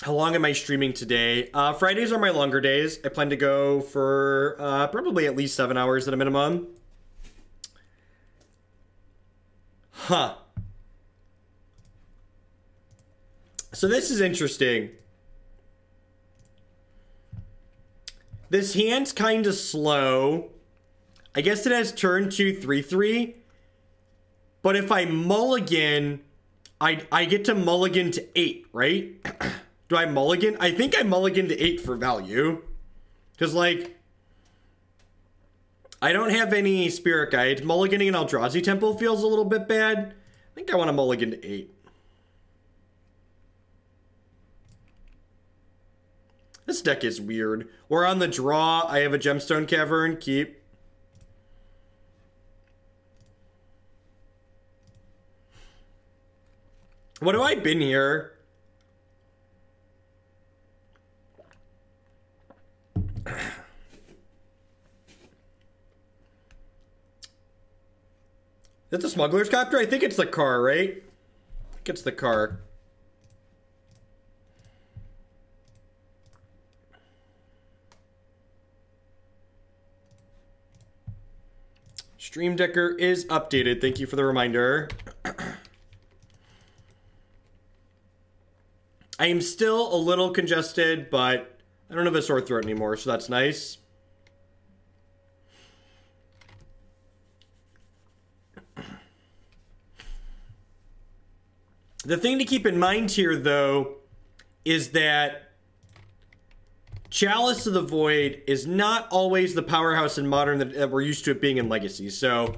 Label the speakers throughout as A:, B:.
A: How long am I streaming today? Fridays are my longer days. I plan to go for probably at least 7 hours at a minimum. Huh. So this is interesting. This hand's kind of slow. I guess it has turn 2, 3/3. But if I mulligan, I get to mulligan to 8, right? Do I mulligan? I think I mulligan to 8 for value. Because, like, I don't have any Spirit Guide. Mulliganing an Eldrazi Temple feels a little bit bad. I think I want to mulligan to 8. This deck is weird. Or on the draw, I have a Gemstone Cavern. Keep. What do I bin here? Is it the Smuggler's Copter? I think it's the car, right? I think it's the car. Stream Decker is updated. Thank you for the reminder. I am still a little congested, but I don't have a sore throat anymore, so that's nice. The thing to keep in mind here, though, is that Chalice of the Void is not always the powerhouse in Modern that we're used to it being in Legacy. So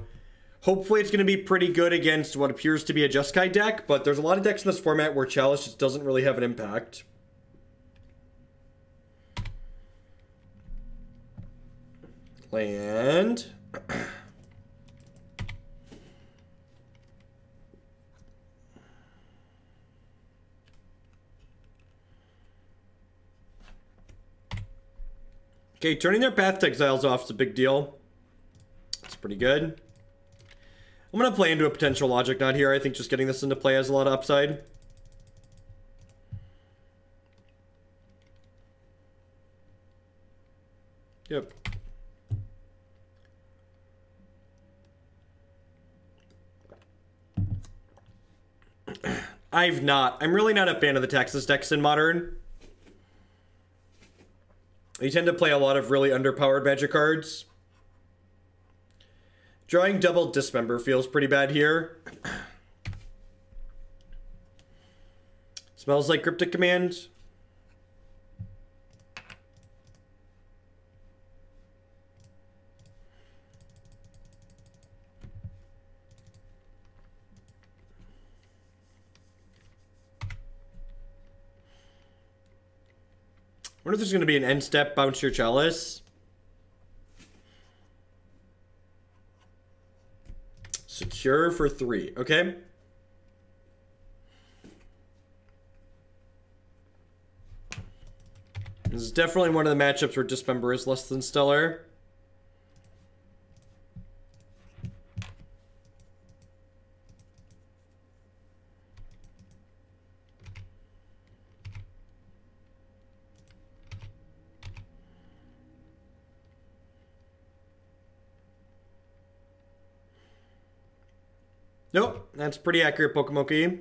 A: hopefully it's going to be pretty good against what appears to be a Jeskai deck, but there's a lot of decks in this format where Chalice just doesn't really have an impact. Land. Okay, turning their Path to Exiles off is a big deal. It's pretty good. I'm going to play into a potential Logic Knot here. I think just getting this into play has a lot of upside. Yep. I'm really not a fan of the Texas decks in Modern. You tend to play a lot of really underpowered magic cards. Drawing double Dismember feels pretty bad here. Smells like Cryptic Command. I wonder if there's going to be an end step bounce your Chalice. Secure for 3. Okay. This is definitely one of the matchups where Dismember is less than stellar. Nope, that's pretty accurate, Pokemoki.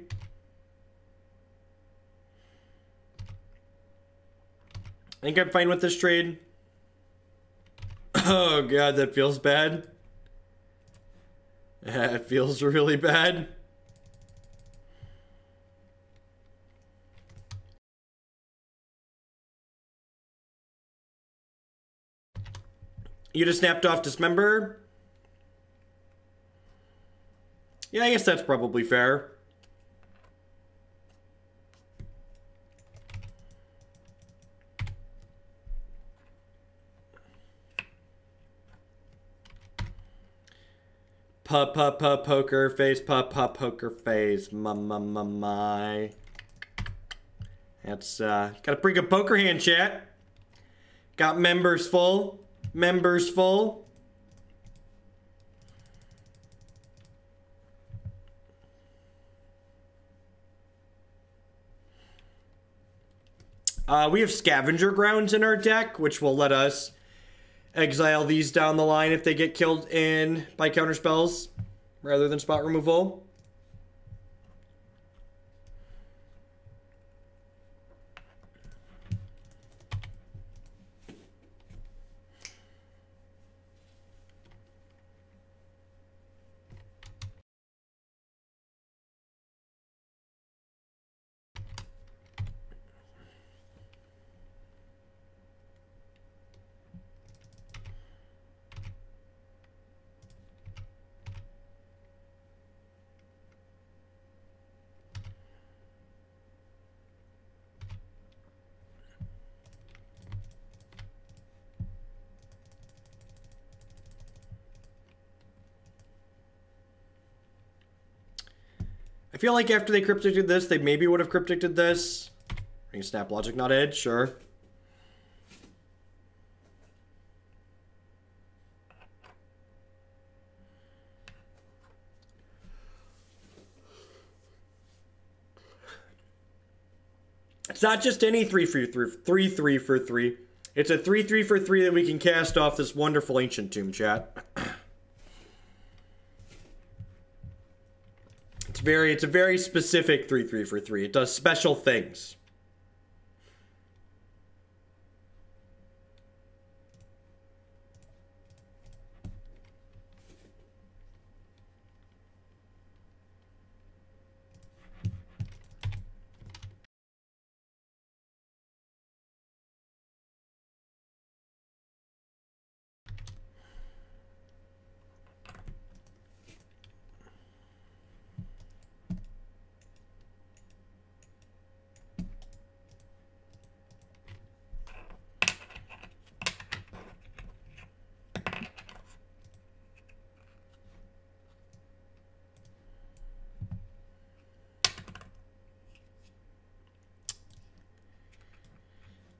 A: I think I'm fine with this trade. Oh god, that feels bad. It feels really bad. You just snapped off Dismember? Yeah, I guess that's probably fair. Poker face, poker face, my. That's, got a pretty good poker hand, chat. Got members full. Members full. We have Scavenger Grounds in our deck, which will let us exile these down the line if they get killed by counterspells rather than spot removal. I feel like after they crypticed this, they maybe would have crypticed this. Ring Snap, Logic, not Edge, sure. It's not just any 3/3 for 3. It's a 3/3 for 3 that we can cast off this wonderful Ancient Tomb, chat. It's a very specific 3/3 for 3. It does special things.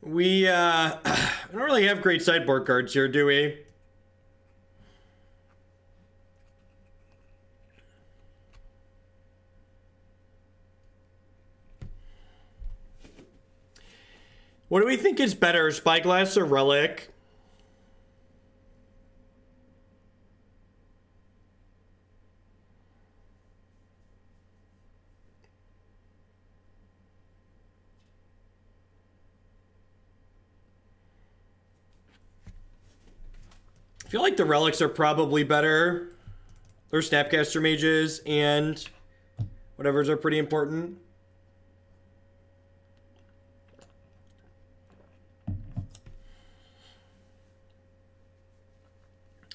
A: We don't really have great sideboard cards here, do we? What do we think is better, Spyglass or Relic? I feel like the relics are probably better. They're Snapcaster mages and whatever's are pretty important.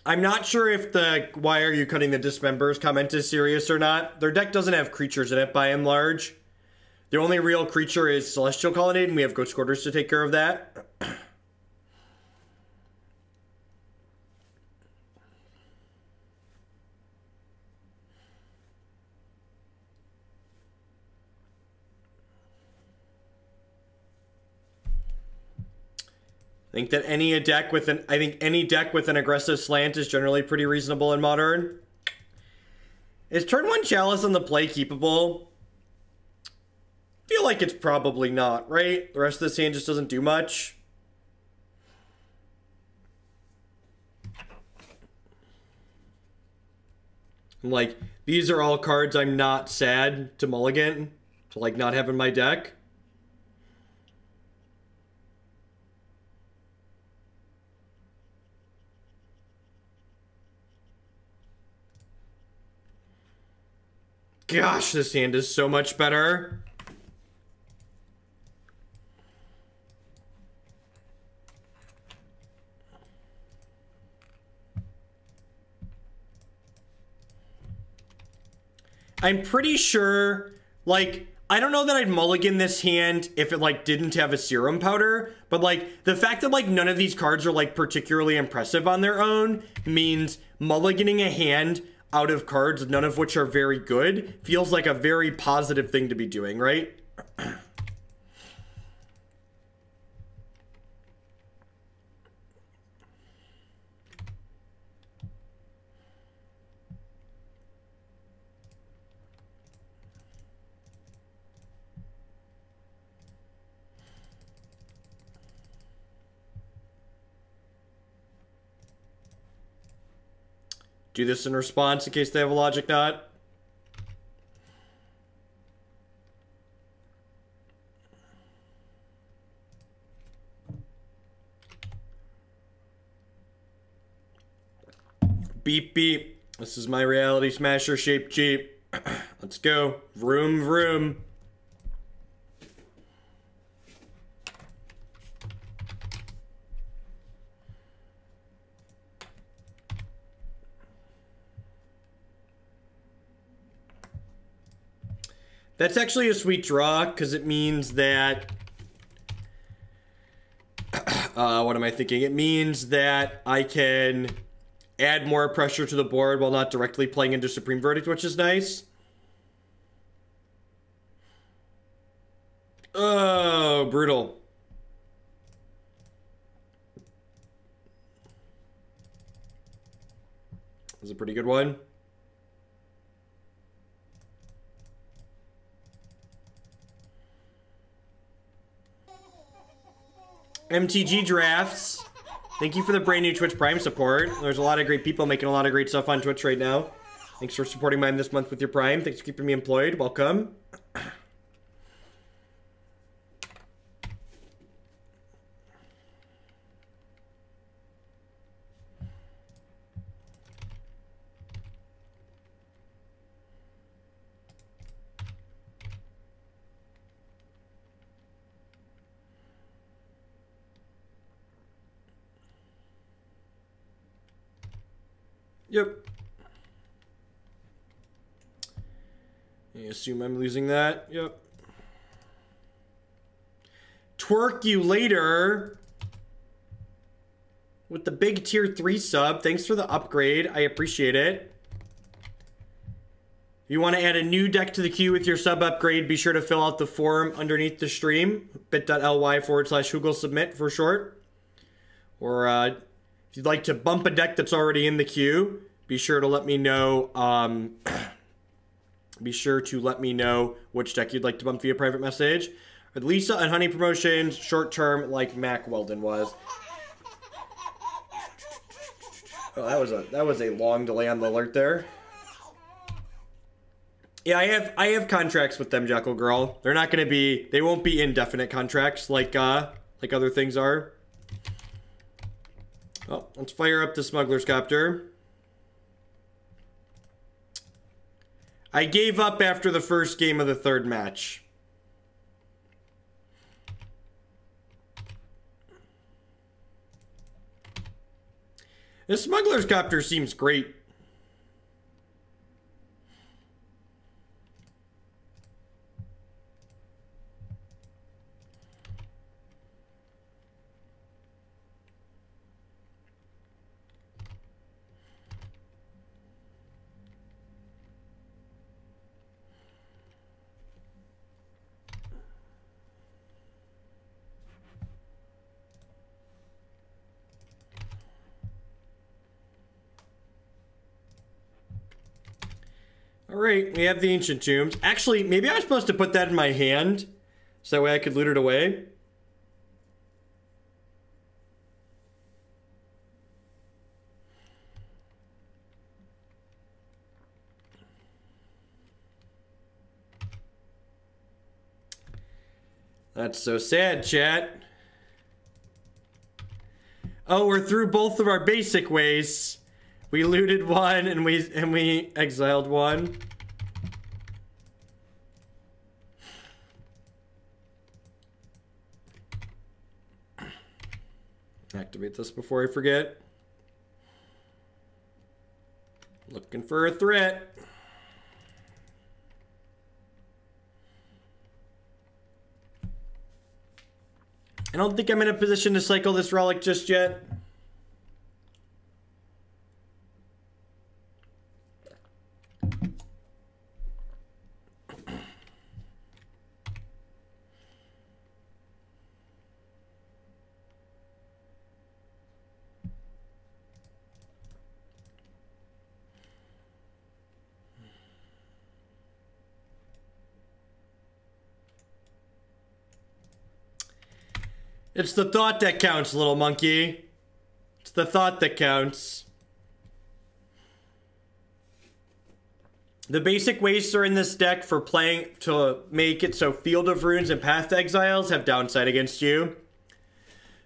A: I'm not sure if the "why are you cutting the Dismembers" comment is serious or not. Their deck doesn't have creatures in it by and large. The only real creature is Celestial Colonnade, and we have Ghost Quarters to take care of that. I think any deck with an aggressive slant is generally pretty reasonable in Modern. Is turn 1 Chalice on the play keepable? I feel like it's probably not, right? The rest of this hand just doesn't do much. Like, these are all cards I'm not sad to mulligan, to like not have in my deck. Gosh, this hand is so much better. I'm pretty sure, like, I don't know that I'd mulligan this hand if it, like, didn't have a Serum Powder, but, like, the fact that, like, none of these cards are, like, particularly impressive on their own means mulliganing a hand out of cards, none of which are very good, feels like a very positive thing to be doing, right? do this in response in case they have a Logic Knot. Beep beep. This is my Reality Smasher shaped Jeep. Let's go. Vroom vroom. That's actually a sweet draw, because it means that... what am I thinking? It means that I can add more pressure to the board while not directly playing into Supreme Verdict, which is nice. Oh, brutal. That was a pretty good one. MTG Drafts. Thank you for the brand new Twitch Prime support. There's a lot of great people making a lot of great stuff on Twitch right now. Thanks for supporting mine this month with your Prime. Thanks for keeping me employed. Welcome. Yep. I assume I'm losing that. Yep. Twerk you later with the big tier 3 sub. Thanks for the upgrade. I appreciate it. If you want to add a new deck to the queue with your sub upgrade, be sure to fill out the form underneath the stream. bit.ly/Google submit for short. Or if you'd like to bump a deck that's already in the queue, be sure to let me know. Be sure to let me know which deck you'd like to bump via private message. With Lisa and Honey promotions, short term, like Mac Weldon was. Oh, that was a long delay on the alert there. Yeah, I have contracts with them, Jekyll Girl. They're not gonna be. They won't be indefinite contracts like other things are. Oh, let's fire up the Smuggler's Copter. I gave up after the first game of the third match. The Smuggler's Copter seems great. Alright, we have the Ancient Tombs. Actually, maybe I was supposed to put that in my hand, so that way I could loot it away. That's so sad, chat. Oh, we're through both of our basic ways. We looted one and we exiled one. Activate this before I forget. Looking for a threat. I don't think I'm in a position to cycle this relic just yet. It's the thought that counts, little monkey. It's the thought that counts. The basic wastes are in this deck for playing to make it so Field of Runes and Path Exiles have downside against you.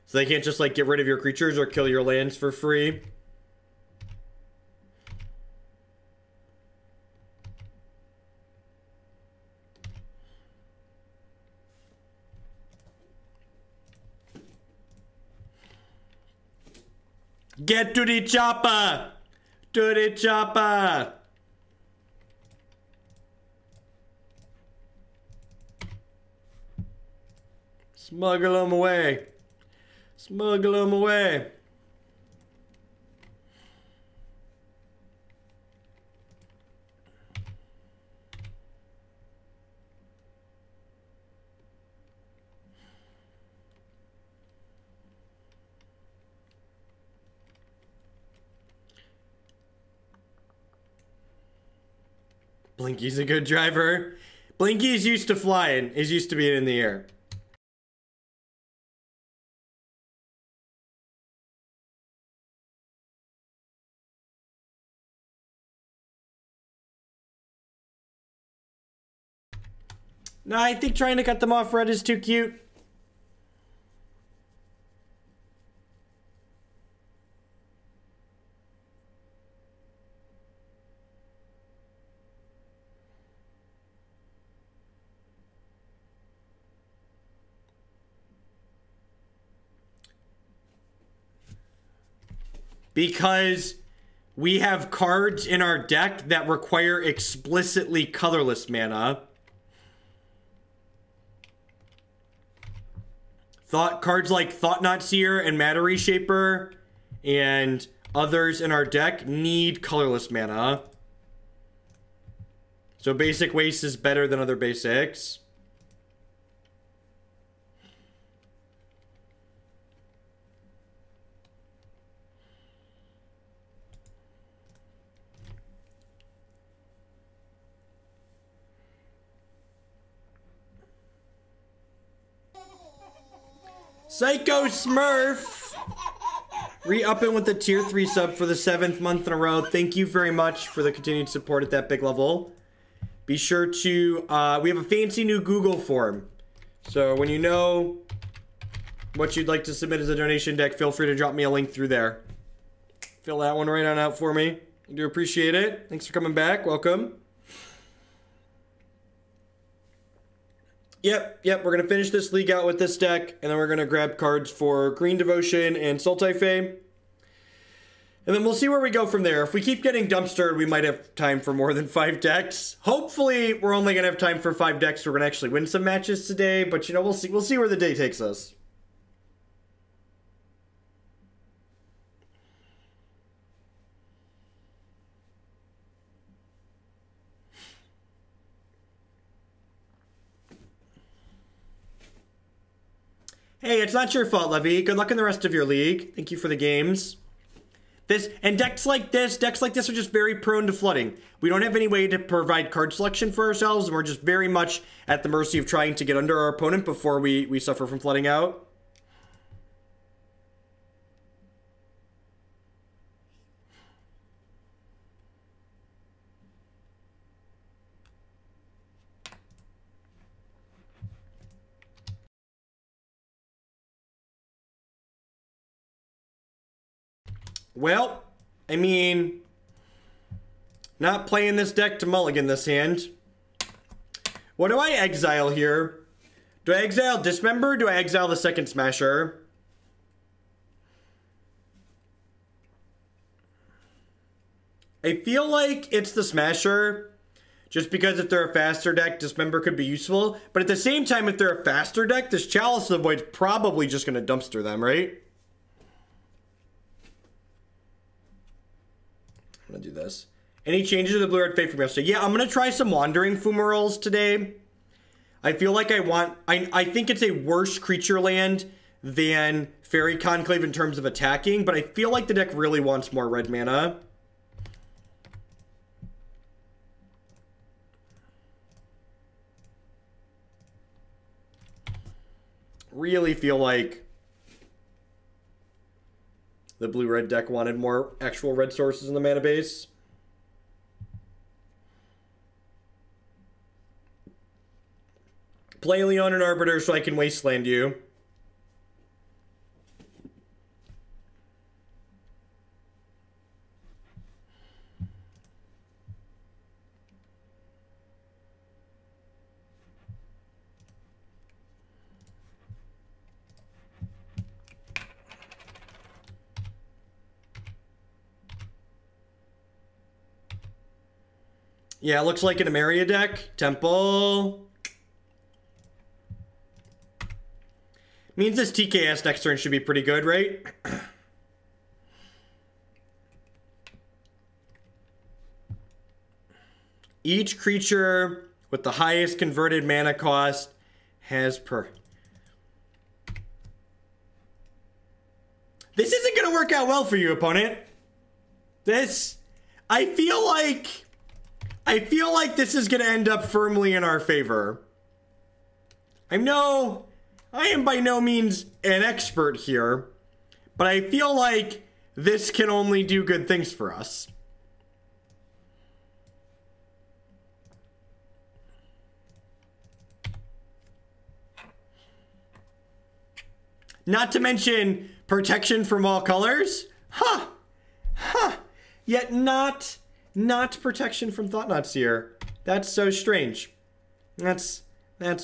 A: So they can't just like get rid of your creatures or kill your lands for free. Get to the chopper! To the chopper! Smuggle them away. Smuggle them away. Blinky's a good driver. Blinky's used to flying. He's used to being in the air. No, I think trying to cut them off red is too cute. Because we have cards in our deck that require explicitly colorless mana. Cards like Thought-Knot Seer and Matter Reshaper and others in our deck need colorless mana. So basic waste is better than other basics. Psycho Smurf! Re-upping with the tier 3 sub for the 7th month in a row. Thank you very much for the continued support at that big level. Be sure to, we have a fancy new Google form. So when you know what you'd like to submit as a donation deck, feel free to drop me a link through there. Fill that one right on out for me. I do appreciate it. Thanks for coming back. Welcome. Yep, we're going to finish this league out with this deck, and then we're going to grab cards for Green Devotion and Sultai-Fae. And then we'll see where we go from there. If we keep getting dumpstered, we might have time for more than 5 decks. Hopefully, we're only going to have time for 5 decks. We're going to actually win some matches today, but you know, we'll see where the day takes us. Hey, it's not your fault, Levy. Good luck in the rest of your league. Thank you for the games. Decks like this are just very prone to flooding. We don't have any way to provide card selection for ourselves, and we're just very much at the mercy of trying to get under our opponent before we suffer from flooding out. Well, I mean, not playing this deck to mulligan this hand. What do I exile here? Do I exile Dismember? Do I exile the second Smasher? I feel like it's the Smasher, just because if they're a faster deck, Dismember could be useful. But at the same time, if they're a faster deck, this Chalice of the Void's probably just going to dumpster them, right? I'm gonna do this. Any changes to the blue-red fate from yesterday? Yeah, I'm gonna try some Wandering Fumaroles today. I feel like I think it's a worse creature land than Fairy Conclave in terms of attacking, but I feel like the deck really wants more red mana. Really feel like the blue-red deck wanted more actual red sources in the mana base. Play Leon and Arbiter so I can wasteland you. Yeah, it looks like an Emeria deck. Temple. Means this TKS next turn should be pretty good, right? Each creature with the highest converted mana cost has per... This isn't going to work out well for you, opponent. This... I feel like this is going to end up firmly in our favor. I am by no means an expert here, but I feel like this can only do good things for us. Not to mention protection from all colors. Huh. Huh. Yet not protection from Thought-Knot Seer. That's so strange. That's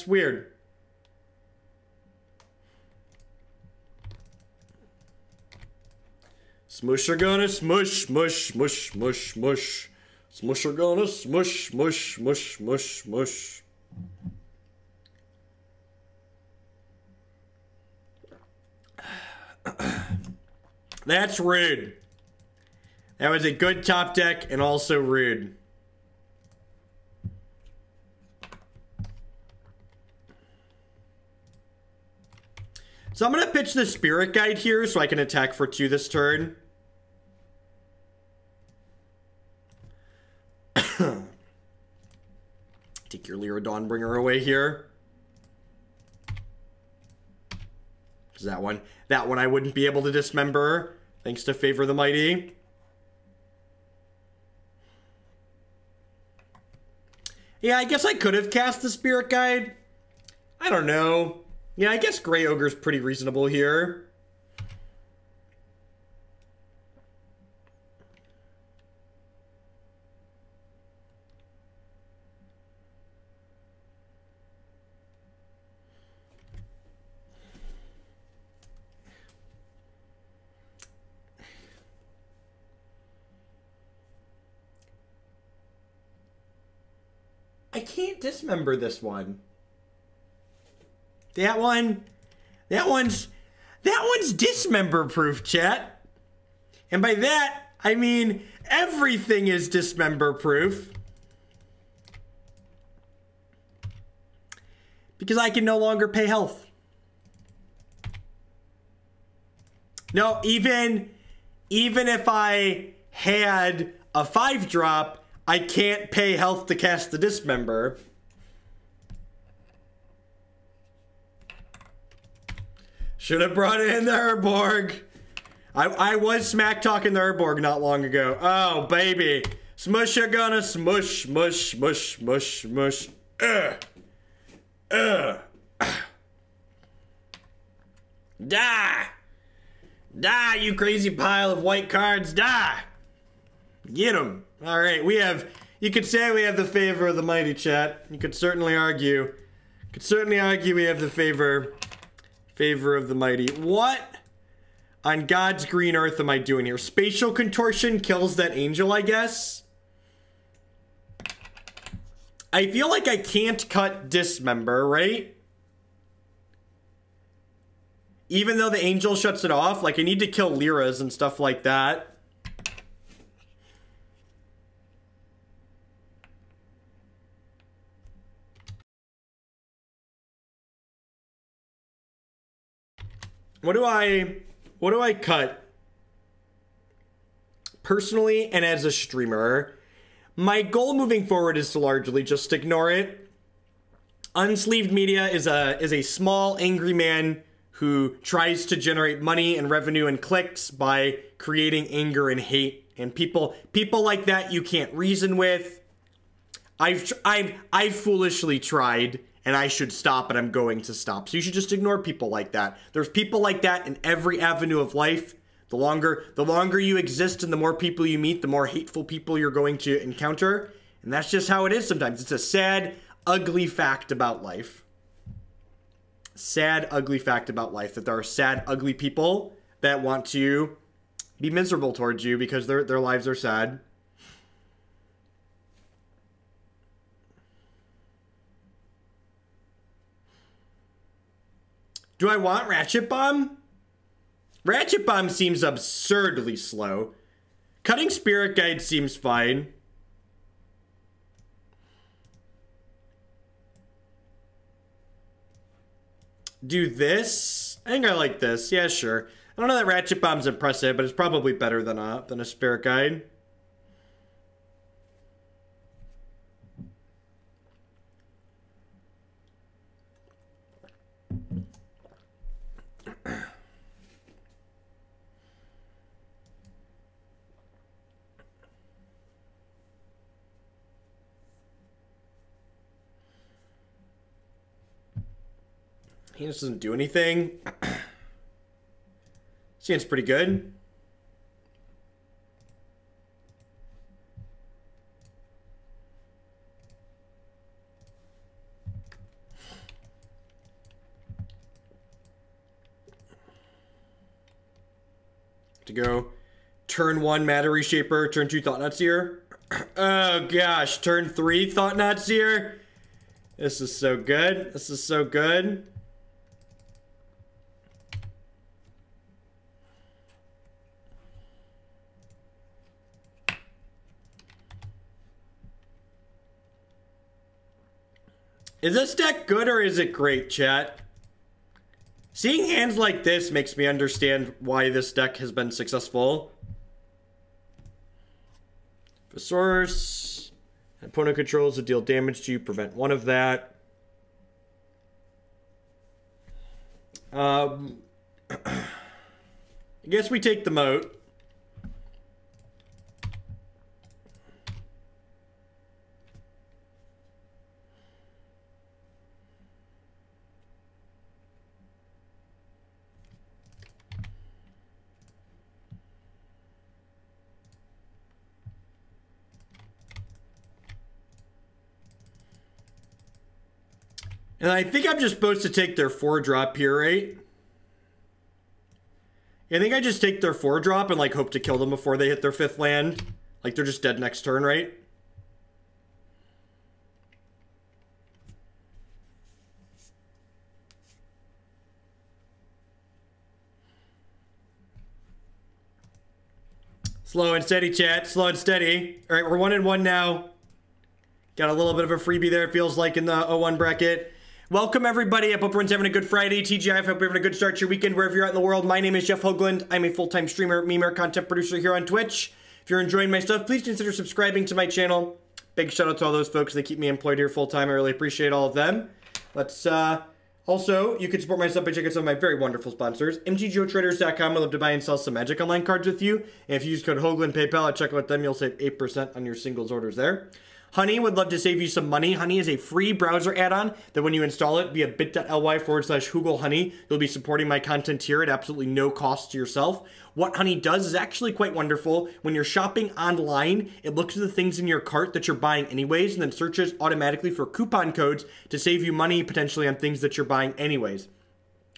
A: weird. Smusher gonna smush, mush, mush, mush, mush. Smusher gonna smush, mush, mush, mush, mush. That's rude. That was a good top deck and also rude. So I'm going to pitch the Spirit Guide here so I can attack for 2 this turn. Take your Lyra Dawnbringer away here. Because that one I wouldn't be able to dismember thanks to Favor the Mighty. Yeah, I guess I could have cast the Spirit Guide. I don't know. Yeah, I guess Grey Ogre's pretty reasonable here. I can't dismember this one. That one's dismember proof, chat. And by that, I mean everything is dismember proof. Because I can no longer pay health. No, even if I had a 5-drop, I can't pay health to cast the Dismember. Should have brought it in the Urborg. I was smack talking the Urborg not long ago. Oh, baby. Smusher gonna smush, mush, mush, mush, mush. Die! Die, you crazy pile of white cards. Die! Get them. All right, you could say we have the favor of the mighty, chat. You could certainly argue. We have the favor of the mighty. What on God's green earth am I doing here? Spatial Contortion kills that angel, I guess. I feel like I can't cut Dismember, right? Even though the angel shuts it off, like I need to kill Lyras and stuff like that. What do I cut? Personally and as a streamer, my goal moving forward is to largely just ignore it. Unsleeved Media is a small angry man who tries to generate money and revenue and clicks by creating anger and hate, and people like that you can't reason with. I've foolishly tried and I should stop, and I'm going to stop. So you should just ignore people like that. There's people like that in every avenue of life. The longer you exist and the more people you meet, the more hateful people you're going to encounter. And that's just how it is sometimes. It's a sad, ugly fact about life. Sad, ugly fact about life, that there are sad, ugly people that want to be miserable towards you because their lives are sad. Do I want Ratchet Bomb? Ratchet Bomb seems absurdly slow. Cutting Spirit Guide seems fine. Do this? I think I like this. Yeah, sure. I don't know that Ratchet Bomb's impressive, but it's probably better than a Spirit Guide. He just doesn't do anything. Seems pretty good. To go turn 1 Matter Reshaper, turn 2 Thought-Knot Seer. Oh gosh, turn 3 Thought-Knot Seer. This is so good. This is so good. Is this deck good or is it great, chat? Seeing hands like this makes me understand why this deck has been successful. For source, opponent controls to deal damage to you, prevent one of that. I guess we take the moat. And I think I'm just supposed to take their 4-drop here, right? I think I just take their 4-drop and like hope to kill them before they hit their 5th land. Like they're just dead next turn, right? Slow and steady, chat. Slow and steady. All right, we're 1-1 now. Got a little bit of a freebie there, it feels like, in the 0-1 bracket. Welcome, everybody. I hope everyone's having a good Friday. TGI, I hope you're having a good start to your weekend wherever you're at in the world. My name is Jeff Hoagland. I'm a full-time streamer, memer, content producer here on Twitch. If you're enjoying my stuff, please consider subscribing to my channel. Big shout out to all those folks that keep me employed here full-time. I really appreciate all of them. Let's, also, you can support my stuff by checking out some of my very wonderful sponsors. MTGOtraders.com. I'd love to buy and sell some Magic Online cards with you. And if you use code Hoagland PayPal at checkout with them, you'll save 8% on your singles orders there. Honey would love to save you some money. Honey is a free browser add-on that when you install it via bit.ly/HoogleHoney, you'll be supporting my content here at absolutely no cost to yourself. What Honey does is actually quite wonderful. When you're shopping online, it looks at the things in your cart that you're buying anyways and then searches automatically for coupon codes to save you money potentially on things that you're buying anyways.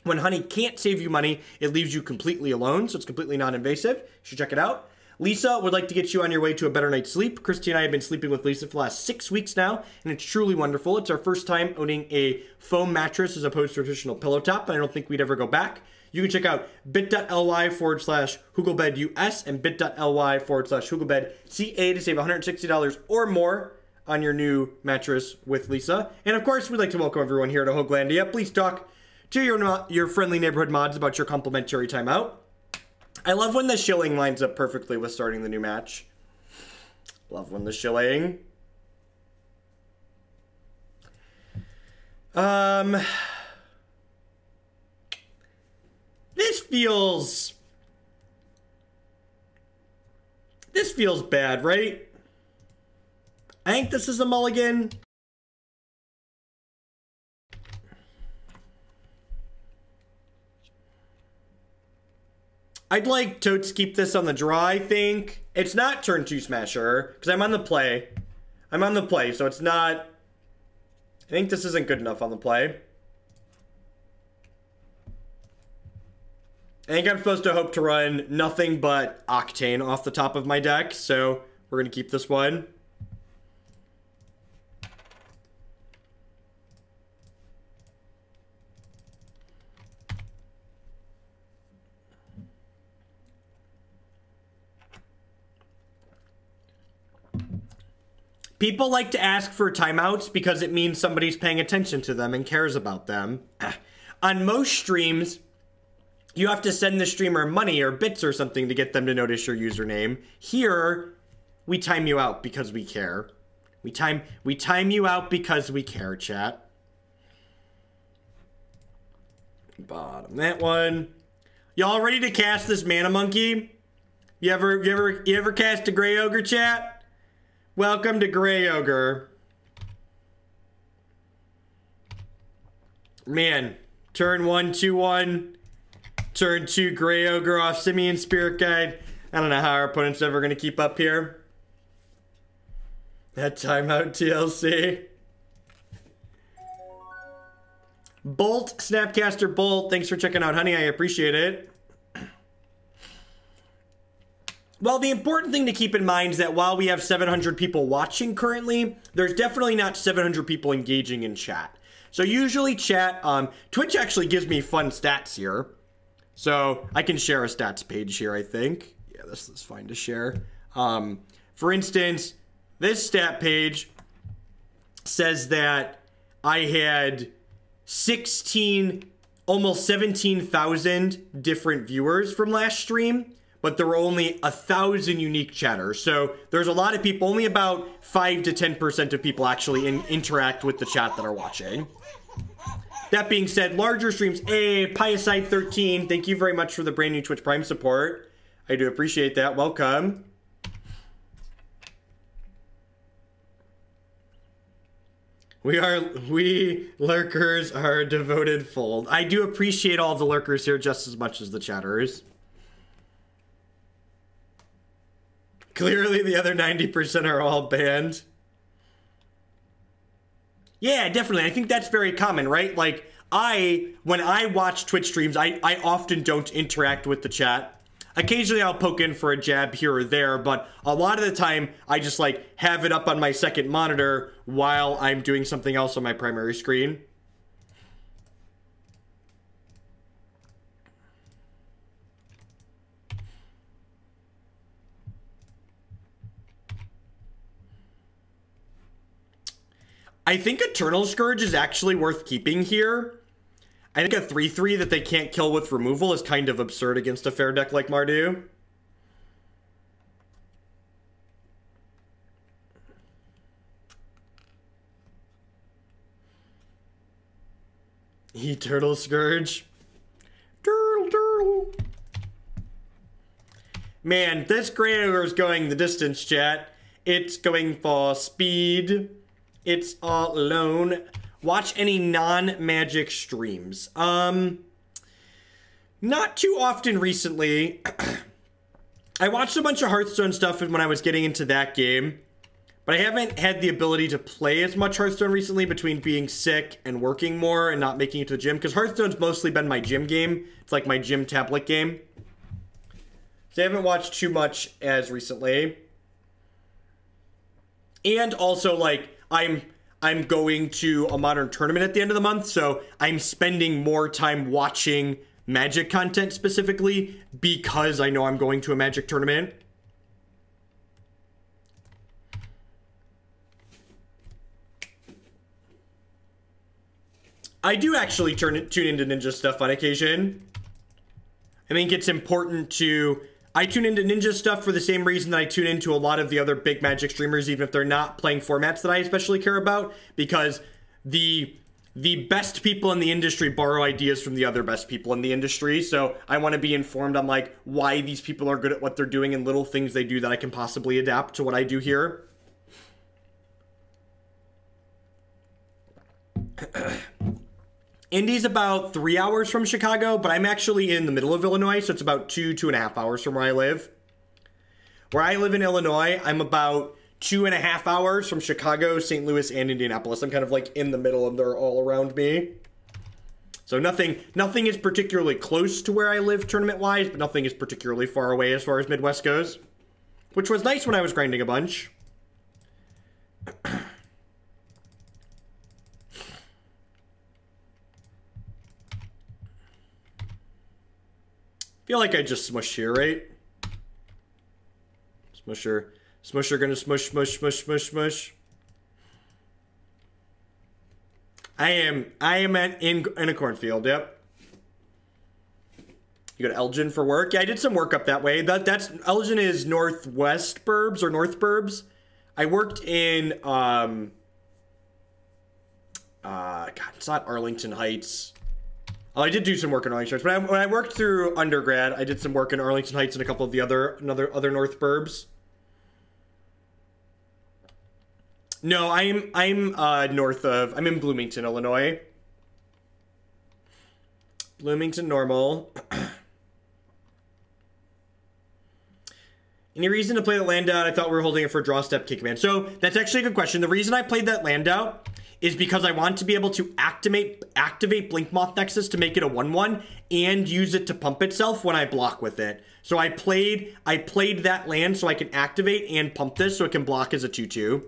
A: When Honey can't save you money, it leaves you completely alone, so it's completely non-invasive. You should check it out. Lisa would like to get you on your way to a better night's sleep. Christy and I have been sleeping with Lisa for the last 6 weeks now, and it's truly wonderful. It's our first time owning a foam mattress as opposed to a traditional pillow top, and I don't think we'd ever go back. You can check out bit.ly/HoogleBedUS and bit.ly/HoogleBedCA to save $160 or more on your new mattress with Lisa. And of course, we'd like to welcome everyone here to Hoaglandia. Please talk to your friendly neighborhood mods about your complimentary timeout. I love when the shilling lines up perfectly with starting the new match. Love when the shilling. This feels bad, right? I think this is a mulligan. I'd like Totes keep this on the draw, I think. It's not turn 2 Smasher, because I'm on the play. I'm on the play, so it's not... I think this isn't good enough on the play. I think I'm supposed to hope to run nothing but Octane off the top of my deck, so we're going to keep this one. People like to ask for timeouts because it means somebody's paying attention to them and cares about them. On most streams, you have to send the streamer money or bits or something to get them to notice your username. Here, we time you out because we care. We time you out because we care, chat. Bottom that one. Y'all ready to cast this Mana Monkey? You ever cast a Grey Ogre, chat? Welcome to Grey Ogre. Man, turn 1, 2-1. Turn 2 Grey Ogre off Simian Spirit Guide. I don't know how our opponent's ever going to keep up here. That timeout TLC. Bolt, Snapcaster Bolt. Thanks for checking out, honey. I appreciate it. Well, the important thing to keep in mind is that while we have 700 people watching currently, there's definitely not 700 people engaging in chat. So usually chat, Twitch actually gives me fun stats here. So I can share a stats page here, I think. Yeah, this is fine to share. For instance, this stat page says that I had 16, almost 17,000 different viewers from last stream, but there were only 1,000 unique chatters. So there's a lot of people, only about 5 to 10% of people actually interact with the chat that are watching. That being said, larger streams, Pioside13, thank you very much for the brand new Twitch Prime support. I do appreciate that. Welcome. We lurkers are a devoted fold. I do appreciate all the lurkers here just as much as the chatters. Clearly the other 90% are all banned. Yeah, definitely. I think that's very common, right? Like, when I watch Twitch streams, I often don't interact with the chat. Occasionally I'll poke in for a jab here or there, but a lot of the time I just like have it up on my second monitor while I'm doing something else on my primary screen. I think Eternal Scourge is actually worth keeping here. I think a 3/3 that they can't kill with removal is kind of absurd against a fair deck like Mardu. Eternal Scourge. Turtle, turtle. Man, this Grey Ogre is going the distance, chat. It's going for speed. It's all alone. Watch any non-Magic streams. Not too often recently. I watched a bunch of Hearthstone stuff when I was getting into that game, but I haven't had the ability to play as much Hearthstone recently between being sick and working more and not making it to the gym, because Hearthstone's mostly been my gym game. It's like my gym tablet game. So I haven't watched too much as recently. And also, like, I'm going to a Modern tournament at the end of the month, so I'm spending more time watching Magic content specifically because I know I'm going to a Magic tournament. I do actually tune into Ninja stuff on occasion. I think it's important to... I tune into Ninja stuff for the same reason that I tune into a lot of the other big Magic streamers, even if they're not playing formats that I especially care about, because the best people in the industry borrow ideas from the other best people in the industry. So I want to be informed on like why these people are good at what they're doing and little things they do that I can possibly adapt to what I do here. Indy's about 3 hours from Chicago, but I'm actually in the middle of Illinois, so it's about 2.5 hours from where I live. Where I live in Illinois, I'm about 2.5 hours from Chicago, St. Louis, and Indianapolis. I'm kind of like in the middle, and they're all around me. So nothing is particularly close to where I live tournament-wise, but nothing is particularly far away as far as Midwest goes. Which was nice when I was grinding a bunch. Feel like I just smushed here, right? Smusher. Smusher gonna smush, smush, smush, smush, smush. I am in a cornfield, yep. You go to Elgin for work? Yeah, I did some work up that way. That's Elgin is northwest burbs or north burbs. I worked in God, it's not Arlington Heights. Oh, I did do some work in Arlington Heights. When I worked through undergrad, I did some work in Arlington Heights and a couple of the other north burbs. No, I'm in Bloomington, Illinois. Bloomington normal. Any reason to play the land out? I thought we were holding it for draw step kick command. So that's actually a good question. The reason I played that land out is because I want to be able to activate Blinkmoth Nexus to make it a 1/1 and use it to pump itself when I block with it. So I played that land so I can activate and pump this so it can block as a 2/2.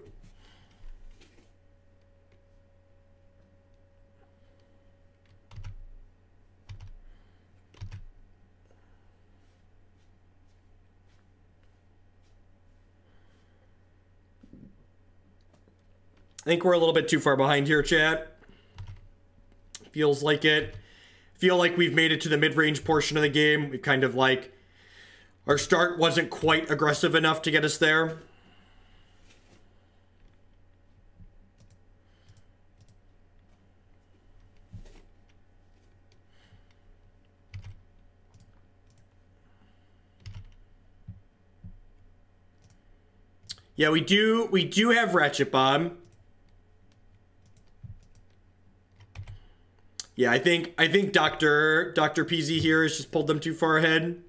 A: I think we're a little bit too far behind here, chat. Feels like it. Feel like we've made it to the mid-range portion of the game. We've kind of like... Our start wasn't quite aggressive enough to get us there. Yeah, we do have Ratchet Bomb. Yeah, I think Dr. PZ here has just pulled them too far ahead.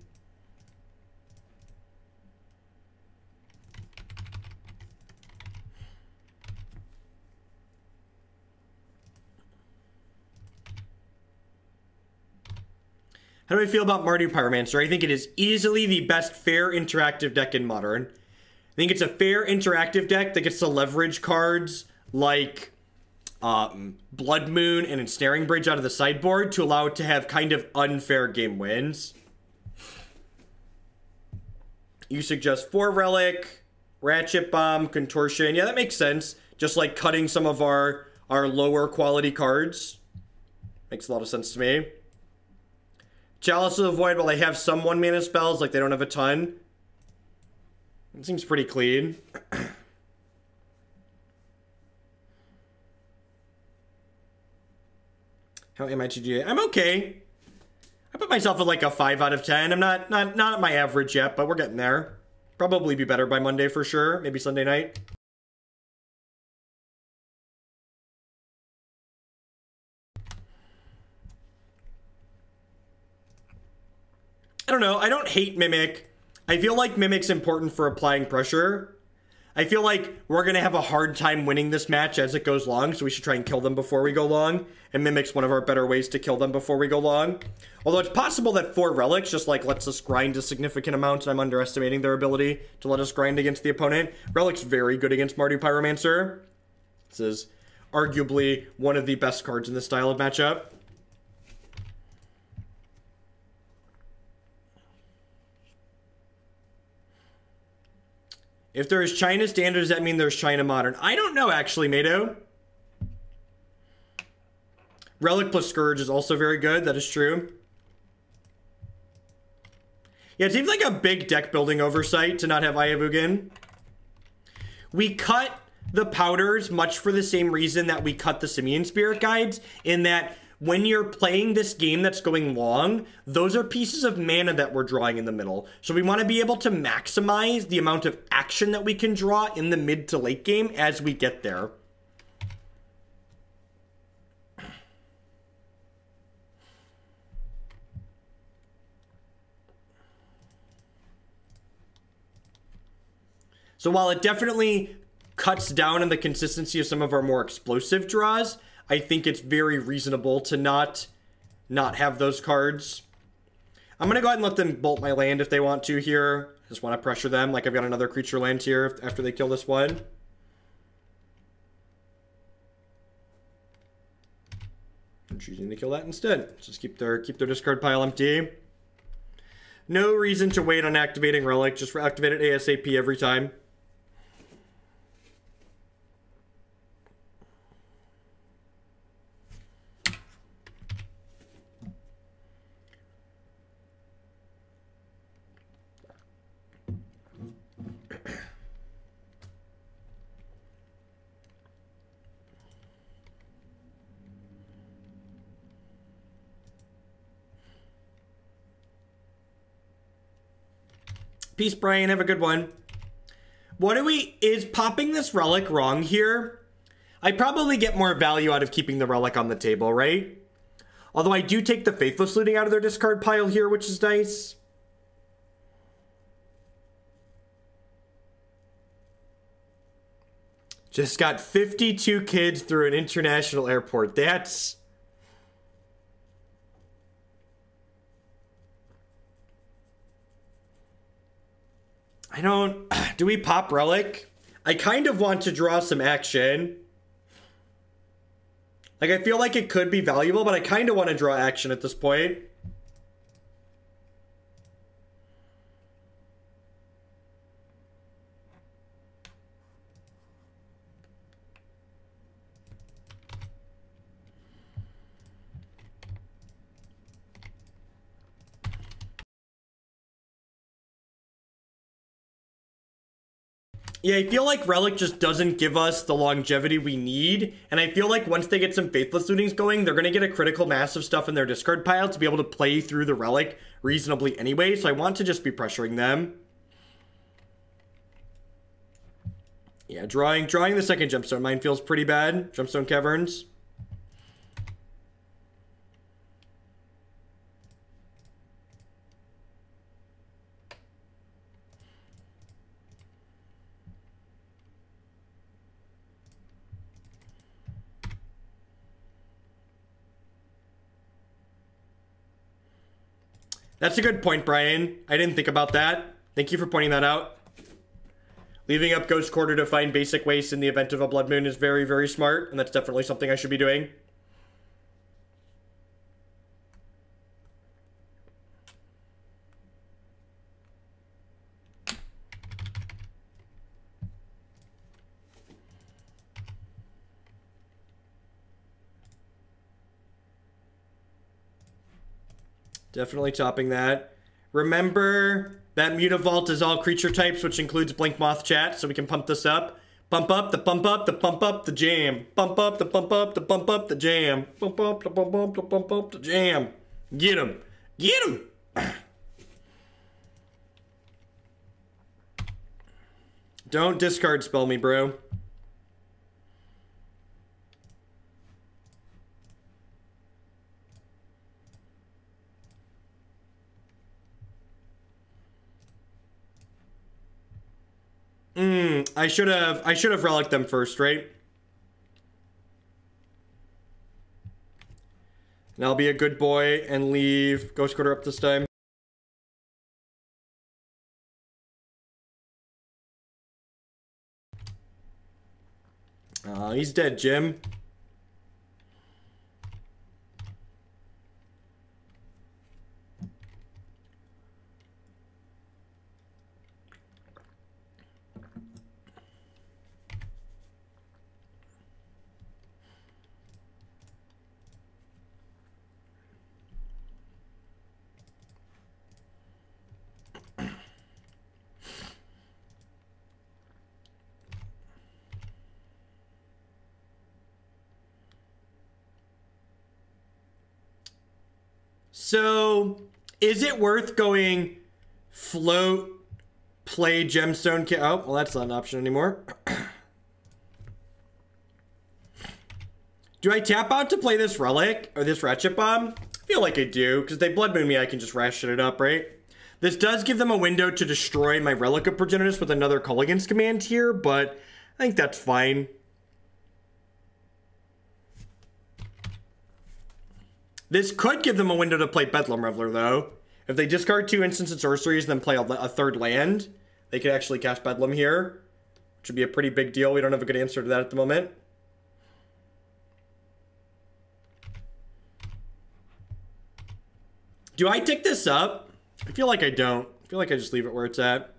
A: How do I feel about Mardu Pyromancer? I think it is easily the best fair interactive deck in Modern. I think it's a fair interactive deck that gets to leverage cards like Blood Moon and Ensnaring Bridge out of the sideboard to allow it to have kind of unfair game wins. You suggest 4 Relic, Ratchet Bomb, Contortion. Yeah, that makes sense. Just like cutting some of our lower quality cards. Makes a lot of sense to me. Chalice of the Void, while they have some 1-mana spells, like they don't have a ton. It seems pretty clean. How am I today? I'm okay. I put myself at like a 5 out of 10. I'm not at my average yet, but we're getting there. Probably be better by Monday for sure. Maybe Sunday night. I don't know. I don't hate Mimic. I feel like Mimic's important for applying pressure. I feel like we're going to have a hard time winning this match as it goes long, so we should try and kill them before we go long. And Mimic's one of our better ways to kill them before we go long. Although it's possible that 4 Relics just like lets us grind a significant amount, and I'm underestimating their ability to let us grind against the opponent. Relic's very good against Mardu Pyromancer. This is arguably one of the best cards in this style of matchup. If there is China Standard, does that mean there's China Modern? I don't know, actually, Mado. Relic plus Scourge is also very good. That is true. Yeah, it seems like a big deck building oversight to not have Ayavugan. We cut the powders much for the same reason that we cut the Simian Spirit Guides, in that when you're playing this game that's going long, those are pieces of mana that we're drawing in the middle. So we want to be able to maximize the amount of action that we can draw in the mid to late game as we get there. So while it definitely cuts down on the consistency of some of our more explosive draws, I think it's very reasonable to not have those cards. I'm going to go ahead and let them bolt my land if they want to here. I just want to pressure them. Like, I've got another creature land here after they kill this one. I'm choosing to kill that instead. Just keep their discard pile empty. No reason to wait on activating Relic. Just activate it ASAP every time. Peace, Brian. Have a good one. Is popping this Relic wrong here? I probably get more value out of keeping the Relic on the table, right? Although I do take the Faithless Looting out of their discard pile here, which is nice. Just got 52 kids through an international airport. That's... I don't... Do we pop Relic? I kind of want to draw some action. Like, I feel like it could be valuable, but I kind of want to draw action at this point. Yeah, I feel like Relic just doesn't give us the longevity we need, and I feel like once they get some Faithless Lootings going, they're going to get a critical mass of stuff in their discard pile to be able to play through the Relic reasonably anyway, so I want to just be pressuring them. Yeah, drawing the second Gemstone Mine feels pretty bad. Gemstone Caverns. That's a good point, Brian. I didn't think about that. Thank you for pointing that out. Leaving up Ghost Quarter to find basic waste in the event of a Blood Moon is very, very smart, and that's definitely something I should be doing. Definitely topping that. Remember that Mutavault is all creature types, which includes Blinkmoth chat, so we can pump this up. Pump up the pump up the pump up the jam. Pump up the pump up the pump up the jam. Pump up the pump up the pump up the jam. Get him. Get him. Don't discard spell me, bro. I should have Relic them first, right? And I'll be a good boy and leave Ghost Quarter up this time. He's dead, Jim. So, is it worth going float, play Gemstone Oh, well, that's not an option anymore. Do I tap out to play this Relic or this Ratchet Bomb? I feel like I do, because they Blood Moon me, I can just ration it up, right? This does give them a window to destroy my Relic of Progenitus with another Culligan's command here, but I think that's fine. This could give them a window to play Bedlam Reveler, though. If they discard 2 instants and sorceries and then play a third land, they could actually cast Bedlam here, which would be a pretty big deal. We don't have a good answer to that at the moment. Do I tick this up? I feel like I don't. I feel like I just leave it where it's at.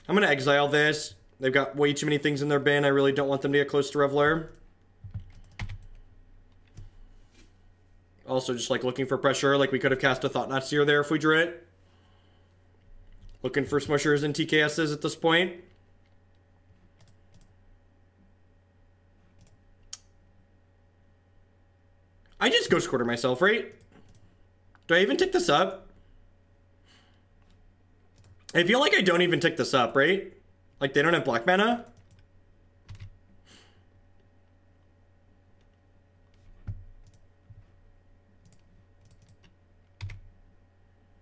A: I'm going to exile this. They've got way too many things in their bin. I really don't want them to get close to Reveler. Also, just like looking for pressure. Like we could have cast a Thought-Knot Seer there if we drew it. Looking for smushers and TKSs at this point. I just Ghost Quarter myself, right? Do I even tick this up? I feel like I don't even tick this up, right? Like they don't have black mana?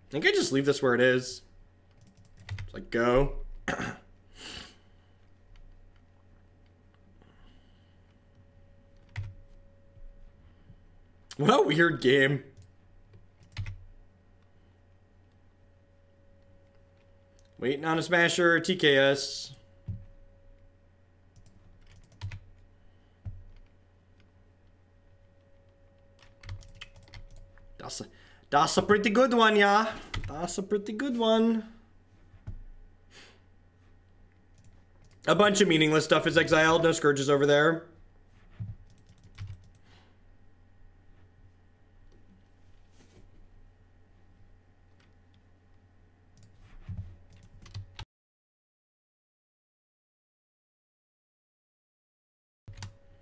A: I think I just leave this where it is. Just like go. What a weird game. Waiting on a Smasher, TKS. That's a pretty good one, yeah. That's a pretty good one. A bunch of meaningless stuff is exiled. No Scourges over there.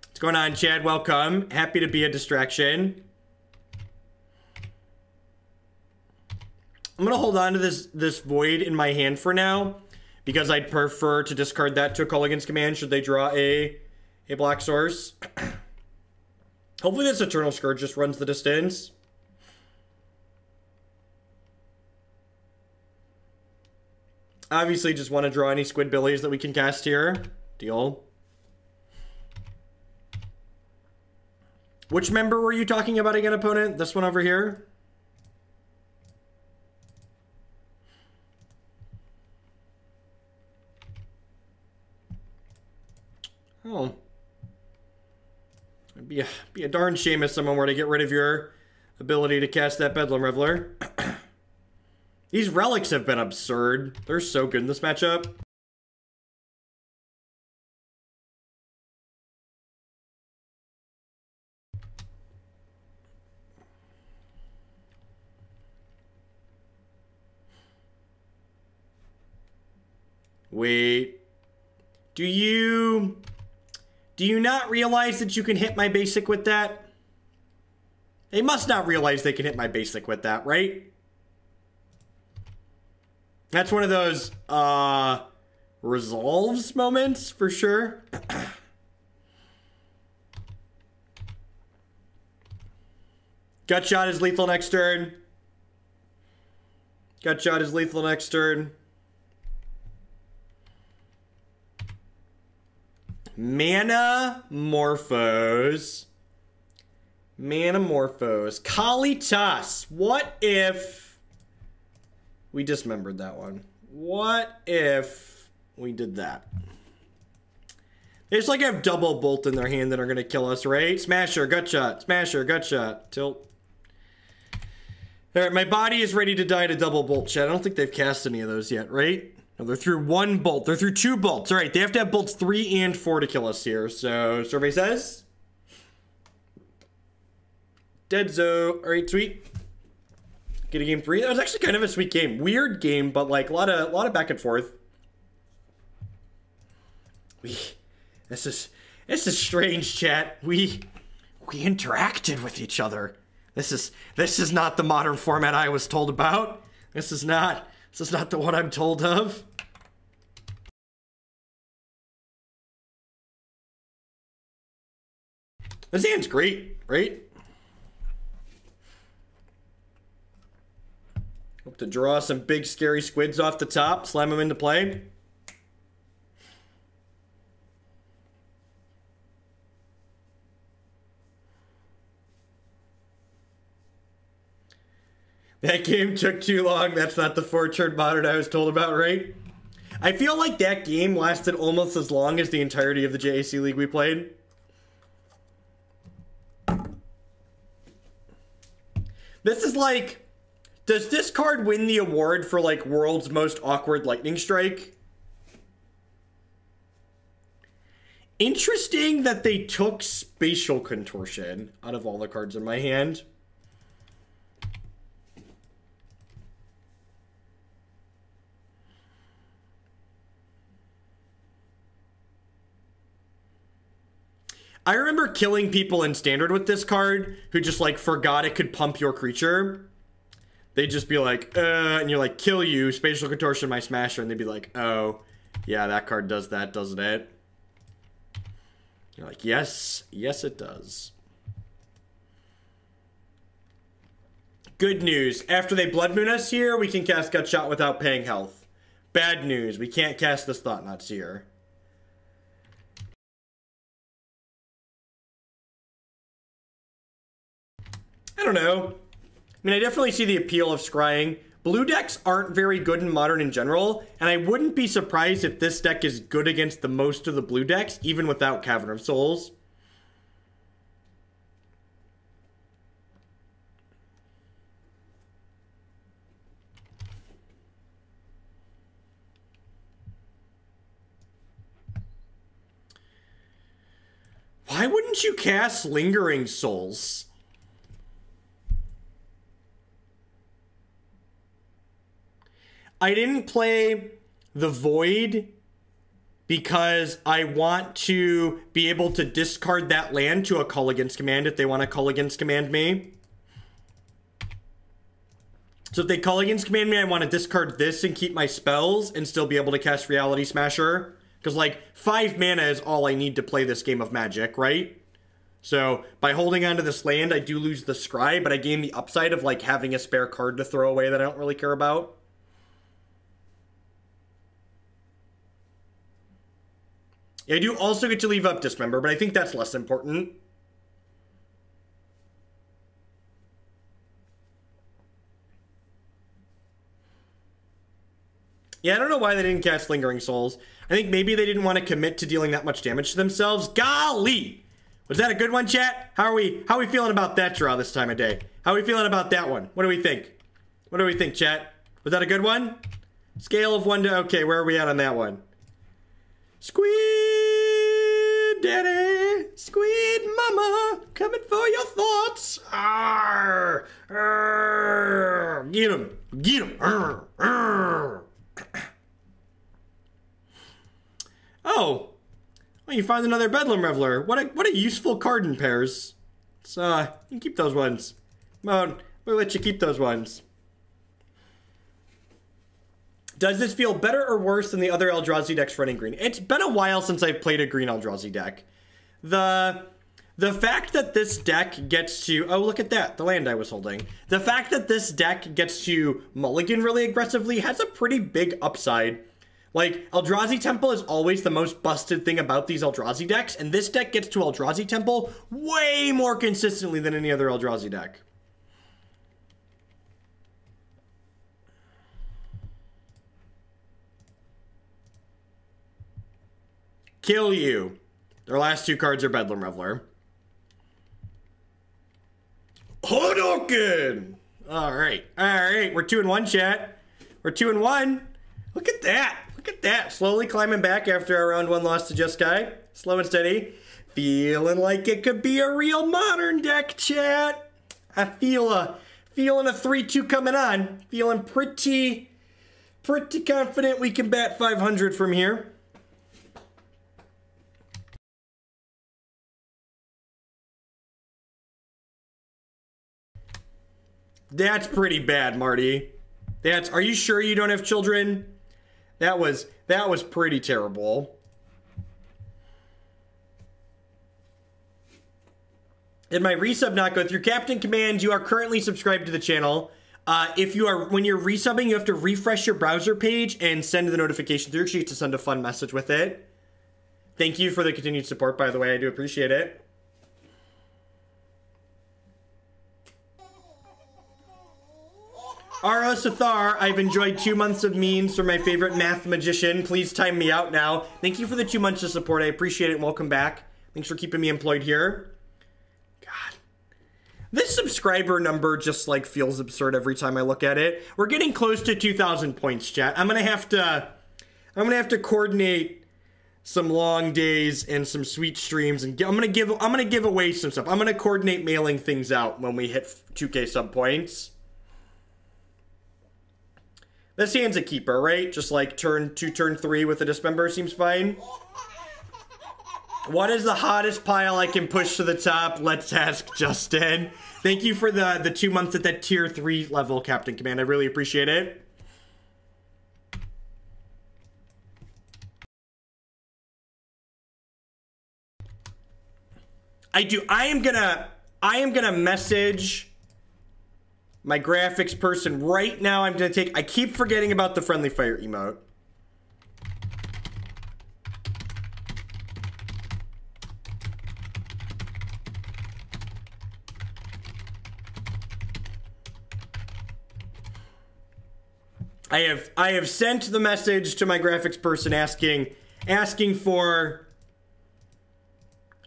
A: What's going on, Chad? Welcome. Happy to be a distraction. I'm going to hold on to this Void in my hand for now, because I'd prefer to discard that to a Culligan's command should they draw a black source. Hopefully this Eternal Scourge just runs the distance. Obviously just want to draw any Squidbillies that we can cast here. Deal. Which member were you talking about again, opponent? This one over here? Oh. It'd be a darn shame if someone were to get rid of your ability to cast that Bedlam Reveler. These relics have been absurd. They're so good in this matchup. Wait. Do you not realize that you can hit my basic with that? They must not realize they can hit my basic with that, right? That's one of those, resolves moments, for sure. Gutshot is lethal next turn. Gutshot is lethal next turn. Mana Morphos. Kalitas. What if we dismembered that one? What if we did that? They just like have double bolt in their hand that are going to kill us, right? Smasher, Gutshot. Smasher, Gutshot. Tilt. Alright, my body is ready to die to double bolt, chat. I don't think they've cast any of those yet, right? No, they're through 1 bolt. They're through 2 bolts. All right, they have to have bolts 3 and 4 to kill us here. So, survey says. Dead Zo. All right, sweet. Get a game 3. That was actually kind of a sweet game. Weird game, but like a lot of back and forth. This is strange, chat. We interacted with each other. This is not the modern format I was told about. This is not the one I'm told of. This hand's great, right? Hope to draw some big scary squids off the top, slam them into play. That game took too long. That's not the 4-turn modern I was told about, right? I feel like that game lasted almost as long as the entirety of the JAC League we played. This is like, does this card win the award for like world's most awkward lightning strike? Interesting that they took Spatial Contortion out of all the cards in my hand. I remember killing people in Standard with this card who just like forgot it could pump your creature. They'd just be like, and you're like, kill you, Spatial Contortion my Smasher, and they'd be like, oh, yeah, that card does that, doesn't it? You're like, yes, yes it does. Good news, after they Blood Moon us here, we can cast Gutshot without paying health. Bad news, we can't cast this Thought-Knot Seer. I don't know. I mean, I definitely see the appeal of scrying. Blue decks aren't very good in Modern in general, and I wouldn't be surprised if this deck is good against the most of the blue decks, even without Cavern of Souls. Why wouldn't you cast Lingering Souls? I didn't play the Void because I want to be able to discard that land to a Call Against command if they want to Call Against command me. So if they Call Against command me, I want to discard this and keep my spells and still be able to cast Reality Smasher. Because like 5 mana is all I need to play this game of Magic, right? So by holding onto this land, I do lose the Scry, but I gain the upside of like having a spare card to throw away that I don't really care about. I do also get to leave up Dismember, but I think that's less important. Yeah, I don't know why they didn't cast Lingering Souls. I think maybe they didn't want to commit to dealing that much damage to themselves. Golly! Was that a good one, chat? How are we feeling about that draw this time of day? How are we feeling about that one? What do we think? What do we think, chat? Was that a good one? Scale of 1 to... Okay, where are we at on that one? Squid Daddy, Squid Mama, coming for your thoughts. Arr, arr, get him, get him. Arr, arr. Oh, well, you find another Bedlam Reveler. What a useful card in pairs. So, you can keep those ones. Come on, we'll let you keep those ones. Does this feel better or worse than the other Eldrazi decks running green? It's been a while since I've played a green Eldrazi deck. The fact that this deck gets to... Oh, look at that. The land I was holding. The fact that this deck gets to mulligan really aggressively has a pretty big upside. Like, Eldrazi Temple is always the most busted thing about these Eldrazi decks, and this deck gets to Eldrazi Temple way more consistently than any other Eldrazi deck. Kill you. Their last 2 cards are Bedlam Reveler. Hodoken! Alright. Alright. We're 2-1, chat. We're 2-1. Look at that. Look at that. Slowly climbing back after our round 1 loss to Jeskai. Slow and steady. Feeling like it could be a real modern deck, chat. I feeling a 3-2 coming on. Feeling pretty confident we can bat 500 from here. That's pretty bad, Marty. Are you sure you don't have children? That was pretty terrible. Did my resub not go through? Captain Command, you are currently subscribed to the channel. If you are, when you're resubbing, you have to refresh your browser page and send the notification through. You get to send a fun message with it. Thank you for the continued support, by the way. I do appreciate it. R.O. Sathar, I've enjoyed 2 months of memes from my favorite math magician. Please time me out now. Thank you for the 2 months of support. I appreciate it and welcome back. Thanks for keeping me employed here. God. This subscriber number just like feels absurd every time I look at it. We're getting close to 2,000 points, chat. I'm gonna have to coordinate some long days and some sweet streams, and I'm gonna give away some stuff. I'm gonna coordinate mailing things out when we hit 2K sub points. This hand's a keeper, right? Just like turn 2, turn 3 with a Dismember seems fine. What is the hottest pile I can push to the top? Let's ask Justin. Thank you for the 2 months at that tier 3 level, Captain Command. I really appreciate it. I am gonna message my graphics person right now. I keep forgetting about the friendly fire emote. I have sent the message to my graphics person asking for.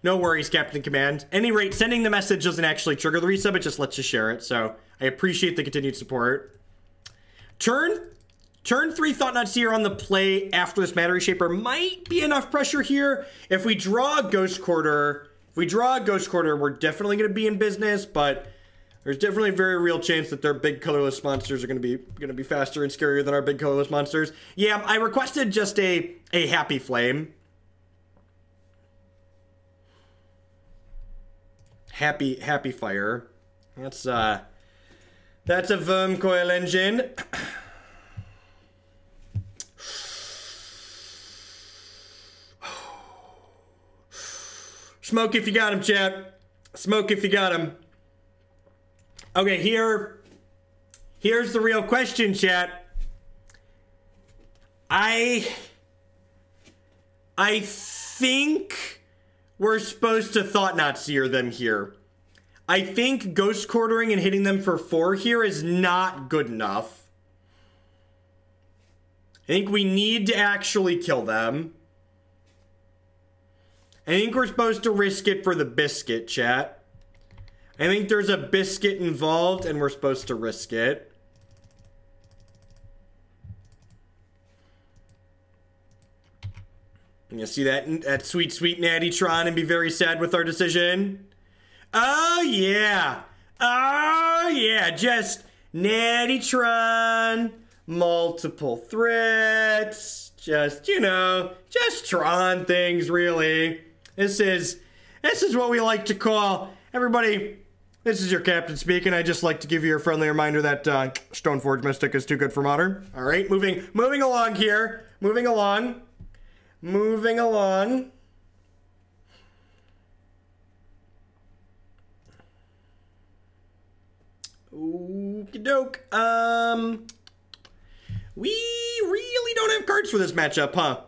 A: No worries, Captain Command. At any rate, sending the message doesn't actually trigger the resub, it just lets you share it, so I appreciate the continued support. Turn 3 Thought-Knot Seer on the play after this Matter Reshaper might be enough pressure here. If we draw a Ghost Quarter, we're definitely going to be in business, but there's definitely a very real chance that their big colorless monsters are going to be faster and scarier than our big colorless monsters. Yeah, I requested just a Happy Flame. Happy Fire. That's a Verm Coil engine. Smoke if you got him, chat. Smoke if you got him. Okay, here's the real question, chat. I think we're supposed to Thought-Knot Seer them here. I think Ghost Quartering and hitting them for 4 here is not good enough. I think we need to actually kill them. I think we're supposed to risk it for the biscuit, chat. I think there's a biscuit involved and we're supposed to risk it. You see that sweet, sweet natty Tron and be very sad with our decision? Oh, yeah. Oh, yeah. Just natty Tron, multiple threats. Just, just Tron things, really. This is what we like to call, everybody, this is your captain speaking. I just like to give you a friendly reminder that Stoneforge Mystic is too good for Modern. All right, moving along here. Moving along. Okie doke. We really don't have cards for this matchup, huh?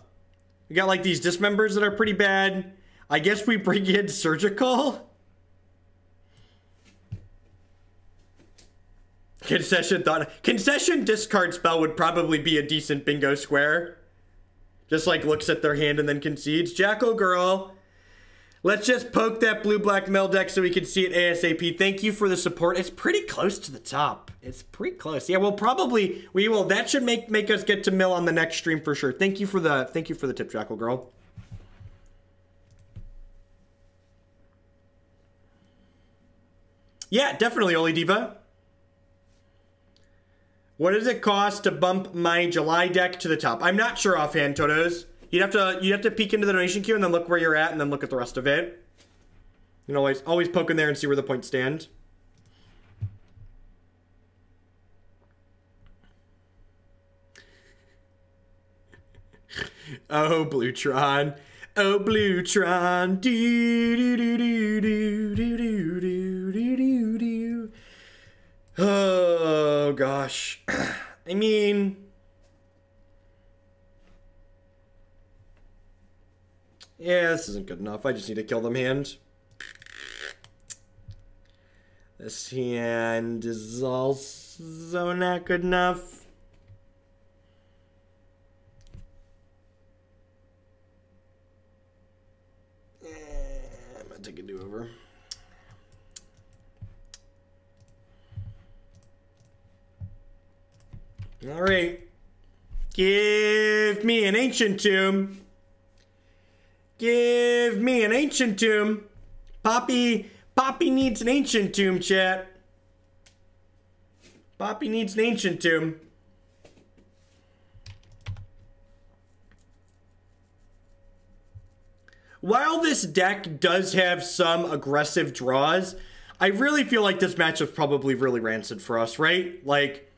A: We got like these Dismembers that are pretty bad. I guess we bring in Surgical. Concession discard spell would probably be a decent bingo square. Just like looks at their hand and then concedes. Jackal Girl. Let's just poke that blue-black mill deck so we can see it ASAP. Thank you for the support. It's pretty close to the top. It's pretty close. Yeah, we will. That should make us get to mill on the next stream for sure. Thank you for the tip, Jackal Girl. Yeah, definitely, Oli Diva. What does it cost to bump my July deck to the top? I'm not sure offhand, Totos. You'd have to peek into the donation queue and then look where you're at and then look at the rest of it. You know, always poke in there and see where the points stand. Oh, Bluetron. Oh, Bluetron. Do do do do do do do do do do. Oh, gosh. I mean... yeah, this isn't good enough. I just need to kill them hand. This hand is also not good enough. I'm gonna take a do-over. All right. Give me an Ancient Tomb. Give me an Ancient Tomb. Poppy needs an Ancient Tomb, chat. Poppy needs an Ancient Tomb. While this deck does have some aggressive draws, I really feel like this matchup's probably really rancid for us, right? Like,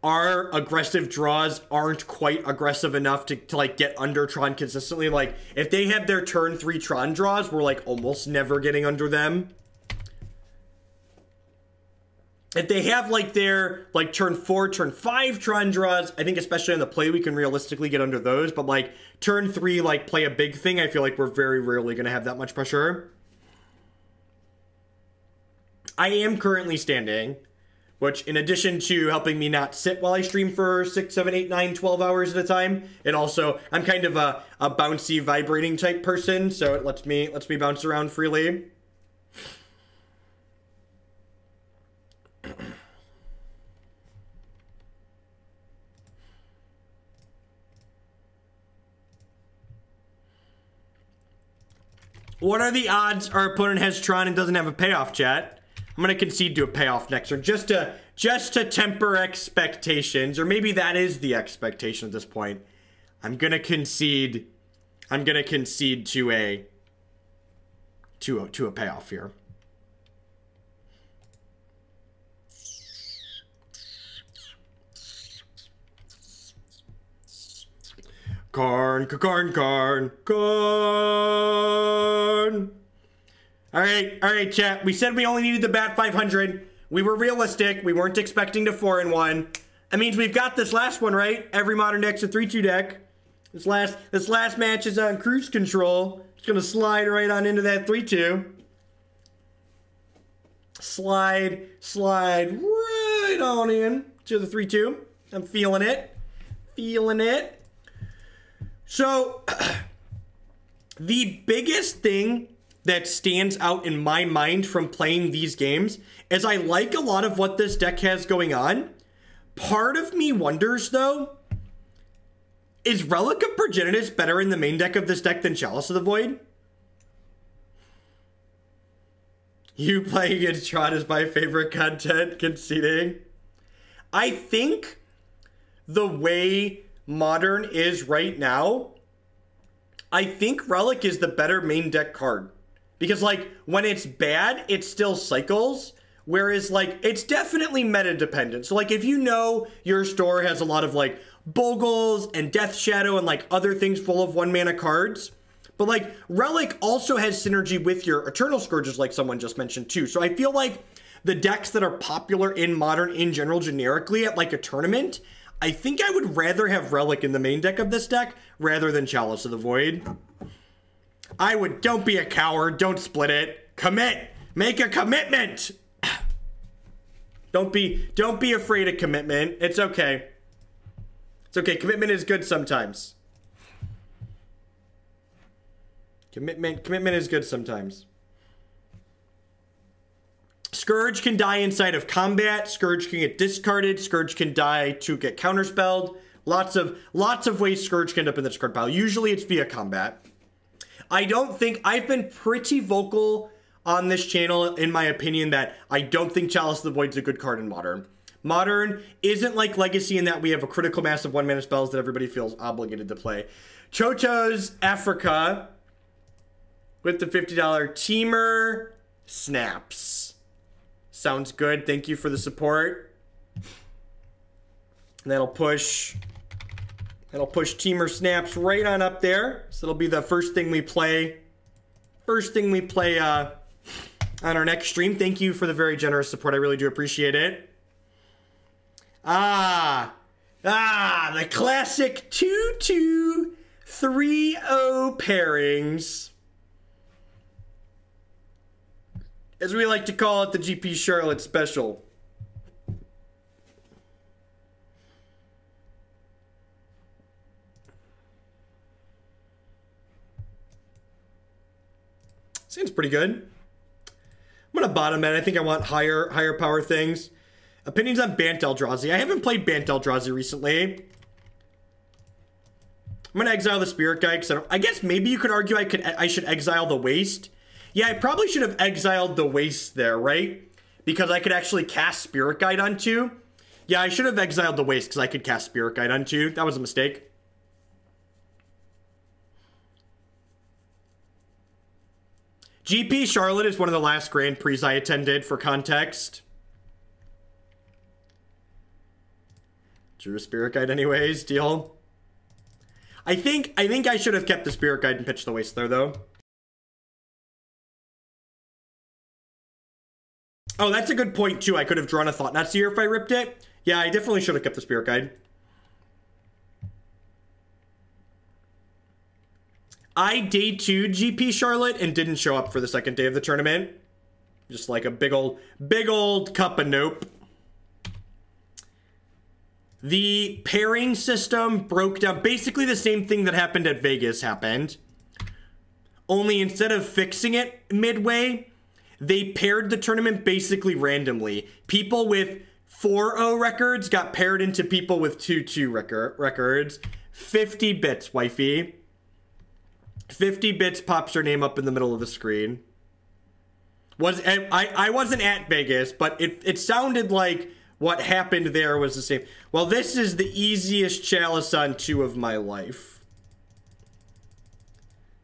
A: our aggressive draws aren't quite aggressive enough to like get under Tron consistently. Like, if they have their turn 3 Tron draws, we're like almost never getting under them. If they have like their like turn 4, turn 5 Tron draws, I think especially on the play we can realistically get under those. But like turn 3, like play a big thing, I feel like we're very rarely going to have that much pressure. I am currently standing, which in addition to helping me not sit while I stream for 6, 7, 8, 9, 12 hours at a time, it also, I'm kind of a bouncy, vibrating type person, so it lets me bounce around freely. What are the odds our opponent has Tron and doesn't have a payoff, chat? I'm going to concede to a payoff next turn, just to temper expectations, or maybe that is the expectation at this point. I'm going to concede to a payoff here. Karn. All right, chat. We said we only needed to bat 500. We were realistic. We weren't expecting to 4-1. That means we've got this last one, right? Every modern deck's a 3-2 deck. This last match is on cruise control. It's gonna slide right on into that 3-2. Slide right on in to the 3-2. I'm feeling it. So, the biggest thing that stands out in my mind from playing these games is I like a lot of what this deck has going on. Part of me wonders, though, is Relic of Progenitus better in the main deck of this deck than Chalice of the Void? You playing against Tron is my favorite content, conceding. I think the way Modern is right now, I think Relic is the better main deck card. Because, like, when it's bad, it still cycles. Whereas, like, it's definitely meta-dependent. So, like, if you know your store has a lot of, like, Bogles and Death Shadow and, like, other things full of 1-mana cards. But, like, Relic also has synergy with your Eternal Scourges, like someone just mentioned, too. So I feel like the decks that are popular in Modern in general, generically, at, like, a tournament, I think I would rather have Relic in the main deck of this deck rather than Chalice of the Void. I would. Don't be a coward. Don't split it. Commit. Make a commitment. Don't be afraid of commitment. It's okay. It's okay. Commitment is good sometimes. Commitment is good sometimes. Scourge can die inside of combat. Scourge can get discarded. Scourge can die to get counterspelled. Lots of ways Scourge can end up in the discard pile. Usually it's via combat. I've been pretty vocal on this channel in my opinion that I don't think Chalice of the Void's a good card in Modern. Modern isn't like Legacy in that we have a critical mass of 1-mana spells that everybody feels obligated to play. Chocho's Africa with the $50 Teamer snaps. Sounds good. Thank you for the support. And that'll push Teamer snaps right on up there. So it'll be the first thing we play. On our next stream. Thank you for the very generous support. I really do appreciate it. The classic 2-2 3-0 pairings. As we like to call it, the GP Charlotte special. Seems pretty good. I'm gonna bottom it. I think I want higher power things. Opinions on Bant Eldrazi. I haven't played Bant Eldrazi recently. I'm gonna exile the Spirit Guide because I guess maybe you could argue I should exile the Waste. Yeah, I probably should have exiled the Waste there, right? Because I could actually cast Spirit Guide onto. Yeah, I should have exiled the Waste because I could cast Spirit Guide onto. That was a mistake. GP Charlotte is one of the last Grand Prix I attended, for context. Drew a Spirit Guide anyways, deal. I think I should have kept the Spirit Guide and pitched the Waste there, though. Oh, that's a good point, too. I could have drawn a Thought-Knot Seer if I ripped it. Yeah, I definitely should have kept the Spirit Guide. I day 2 GP Charlotte and didn't show up for the second day of the tournament. Just like a big old cup of nope. The pairing system broke down. Basically the same thing that happened at Vegas happened. Only instead of fixing it midway, they paired the tournament basically randomly. People with 4-0 records got paired into people with 2-2 records. 50 bits, wifey. 50 bits pops her name up in the middle of the screen. I wasn't at Vegas, but it sounded like what happened there was the same. Well, this is the easiest Chalice on 2 of my life.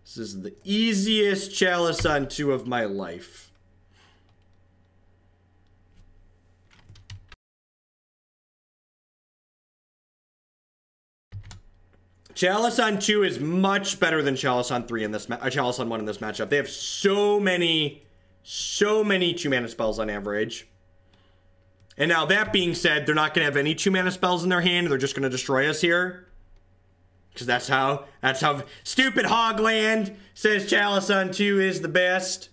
A: This is the easiest Chalice on 2 of my life. Chalice on 2 is much better than Chalice on 3 in this Chalice on 1 in this matchup. They have so many 2-mana spells on average. And now that being said, they're not going to have any 2-mana spells in their hand. They're just going to destroy us here. Because that's how stupid Hogland says Chalice on 2 is the best.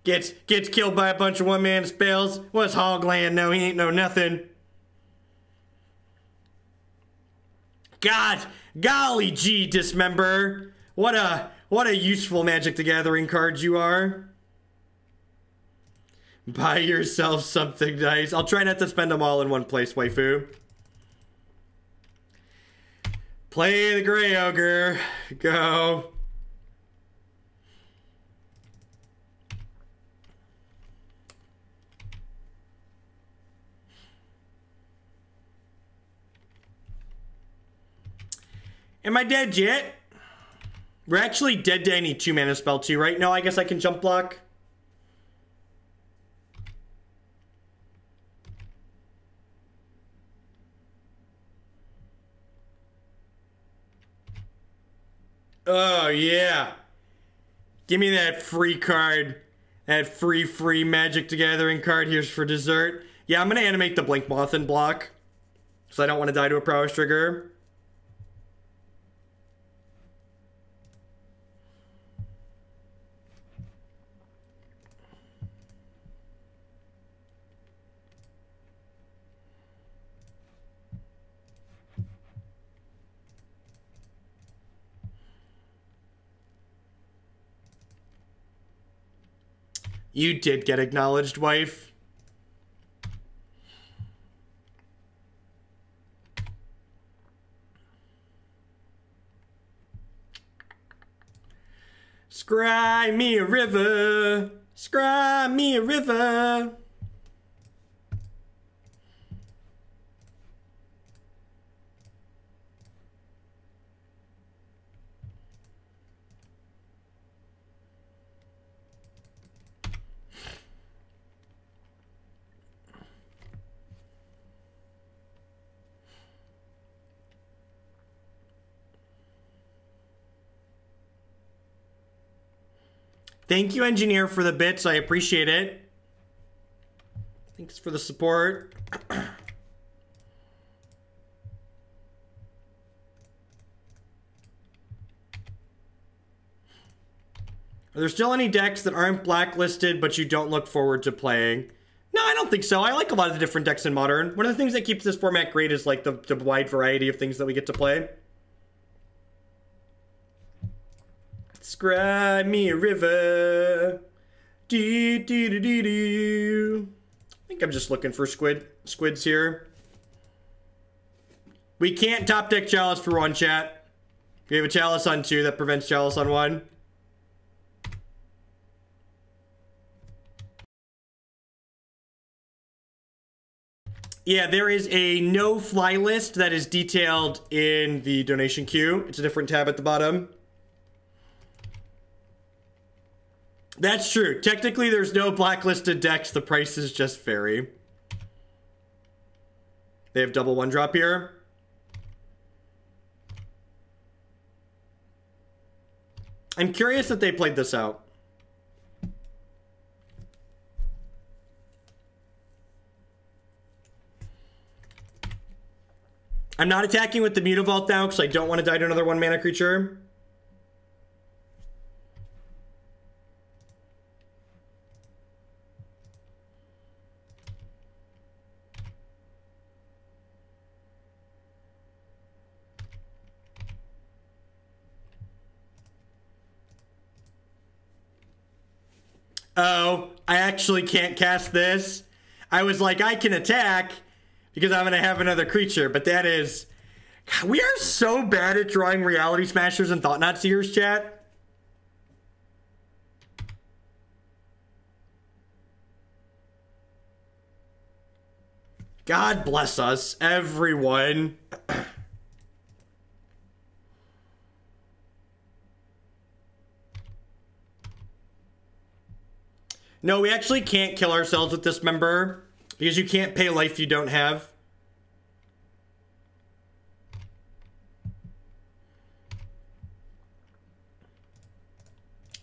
A: Gets killed by a bunch of 1-mana spells. What's Hogland? No, he ain't no nothing. God, golly gee, Dismember. What a useful Magic the Gathering card you are. Buy yourself something nice. I'll try not to spend them all in one place, waifu. Play the Grey Ogre. Go. Am I dead yet? We're actually dead to any 2-mana spell too, right? No, I guess I can jump block. Oh, yeah. Give me that free card. That free Magic the Gathering card. Here's for dessert. Yeah, I'm going to animate the Blinkmoth and block. So I don't want to die to a prowess trigger. You did get acknowledged, wife. Scry me a river. Scry me a river. Thank you, engineer, for the bits. I appreciate it. Thanks for the support. Are there still any decks that aren't blacklisted but you don't look forward to playing? No, I don't think so. I like a lot of the different decks in Modern. One of the things that keeps this format great is like the wide variety of things that we get to play. Scribe me a river. Dee dee dee dee dee. I think I'm just looking for squids here. We can't top deck Chalice for 1, chat. We have a Chalice on 2 that prevents Chalice on 1. Yeah, there is a no-fly list that is detailed in the donation queue. It's a different tab at the bottom. That's true. Technically, there's no blacklisted decks. The prices just vary. They have double 1-drop here. I'm curious that they played this out. I'm not attacking with the Mutavault now because I don't want to die to another 1-mana creature. Oh, I actually can't cast this. I was like, I can attack because I'm going to have another creature, but that is... God, we are so bad at drawing Reality Smashers and Thought-Knot Seers, chat. God bless us, everyone. No, we actually can't kill ourselves with Dismember because you can't pay life you don't have.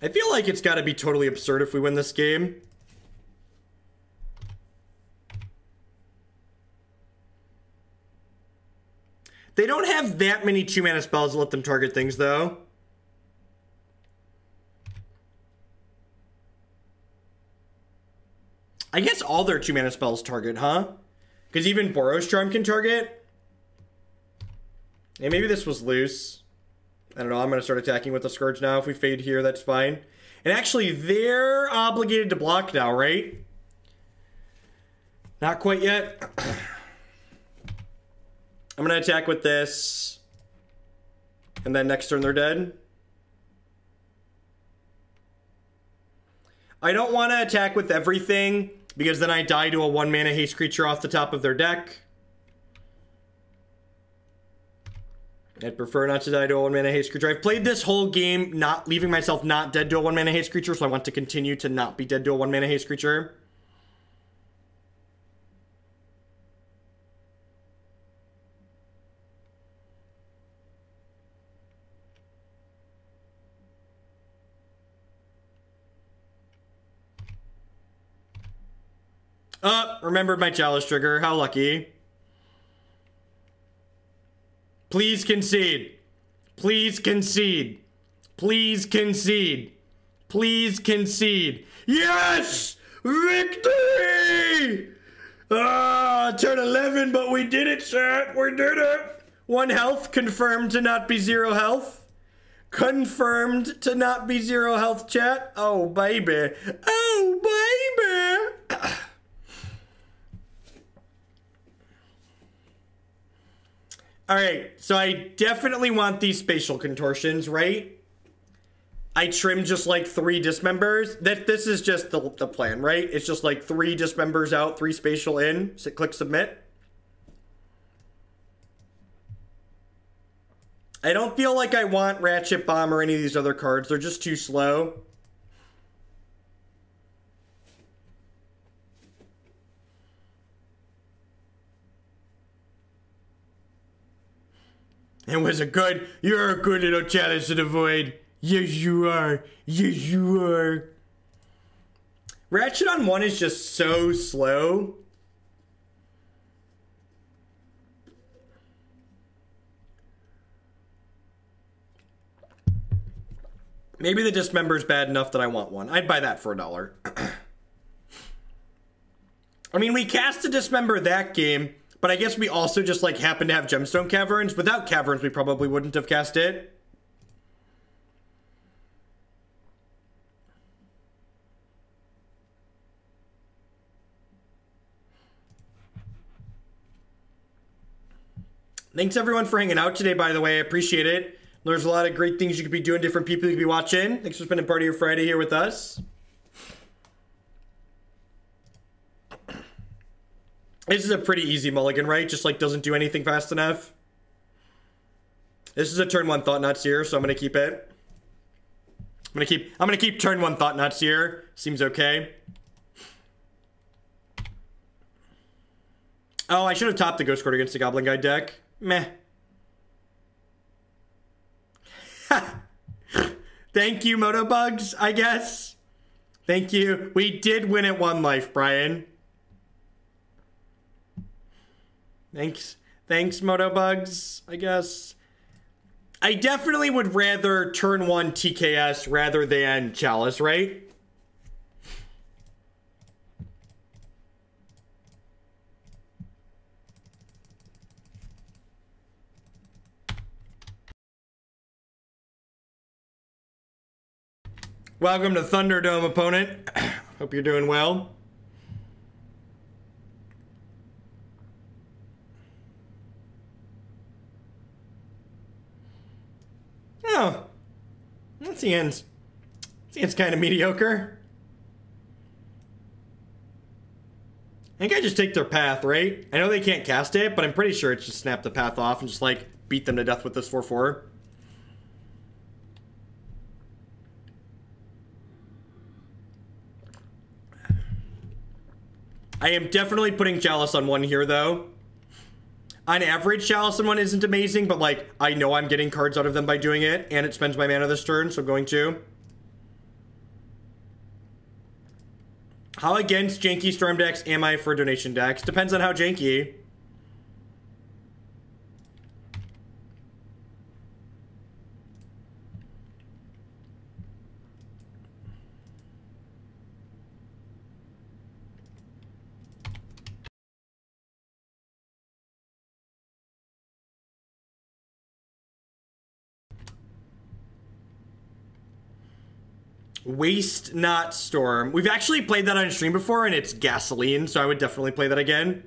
A: I feel like it's got to be totally absurd if we win this game. They don't have that many 2-mana spells to let them target things, though. I guess all their 2-mana spells target, huh? Because even Boros Charm can target. Yeah, maybe this was loose. I don't know, I'm going to start attacking with the Scourge now. If we fade here, that's fine. And actually, they're obligated to block now, right? Not quite yet. I'm going to attack with this. And then next turn, they're dead. I don't want to attack with everything, because then I die to a 1-mana haste creature off the top of their deck. I'd prefer not to die to a 1-mana haste creature. I've played this whole game not leaving myself not dead to a 1-mana haste creature, so I want to continue to not be dead to a 1-mana haste creature. Remembered my Chalice trigger. How lucky. Please concede. Please concede. Please concede. Please concede. Yes! Victory! Turn 11, but we did it, chat. We did it. 1 health, confirmed to not be 0 health. Confirmed to not be 0 health, chat. Oh, baby. Oh, baby. Alright, so I definitely want these Spatial Contortions, right? I trim just like 3 Dismembers. This is just the plan, right? It's just like 3 Dismembers out, 3 Spatial in. So click Submit. I don't feel like I want Ratchet Bomb or any of these other cards. They're just too slow. It was a good... You're a good little Chalice of the Void. Yes, you are. Yes, you are. Ratchet on 1 is just so slow. Maybe the Dismember's bad enough that I want one. I'd buy that for $1. I mean, we cast a Dismember that game, but I guess we also just, like, happen to have Gemstone Caverns. Without Caverns, we probably wouldn't have cast it. Thanks, everyone, for hanging out today, by the way. I appreciate it. There's a lot of great things you could be doing, different people you could be watching. Thanks for spending part of your Friday here with us. This is a pretty easy mulligan, right? Just, like, doesn't do anything fast enough. This is a turn 1 Thought-Knot Seer, so I'm gonna keep it. I'm gonna keep turn 1 Thought-Knot Seer. Seems okay. Oh, I should have topped the Ghost Court against the Goblin Guide deck. Meh. Thank you, Motobugs, I guess. Thank you. We did win at 1 life, Brian. Thanks, Motobugs, I guess. I definitely would rather turn 1 TKS rather than Chalice, right? Welcome to Thunderdome, opponent. Hope you're doing well. Oh, that seems kind of mediocre. I think I just take their path, right? I know they can't cast it, but I'm pretty sure it's just snap the path off and just, like, beat them to death with this 4/4. I am definitely putting Chalice on 1 here, though. On average, Chalice on 1 isn't amazing, but, like, I know I'm getting cards out of them by doing it, and it spends my mana this turn, so I'm going to. How against janky Storm decks am I for donation decks? Depends on how janky. Waste Not Storm. We've actually played that on stream before, and it's gasoline, so I would definitely play that again.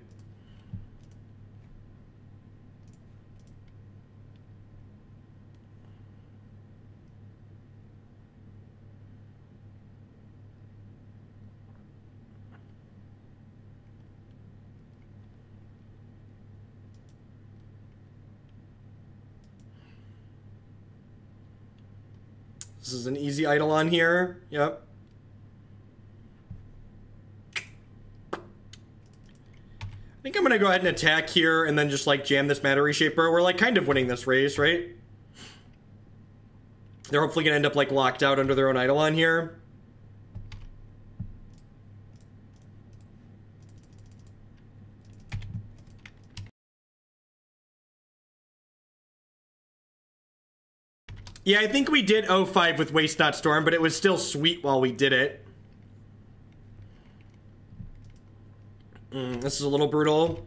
A: This is an easy idol on here. Yep. I think I'm going to go ahead and attack here and then just, like, jam this Matter Reshaper. We're, like, kind of winning this race, right? They're hopefully going to end up, like, locked out under their own idol on here. Yeah, I think we did 0-5 with Waste Not Storm, but it was still sweet while we did it. This is a little brutal.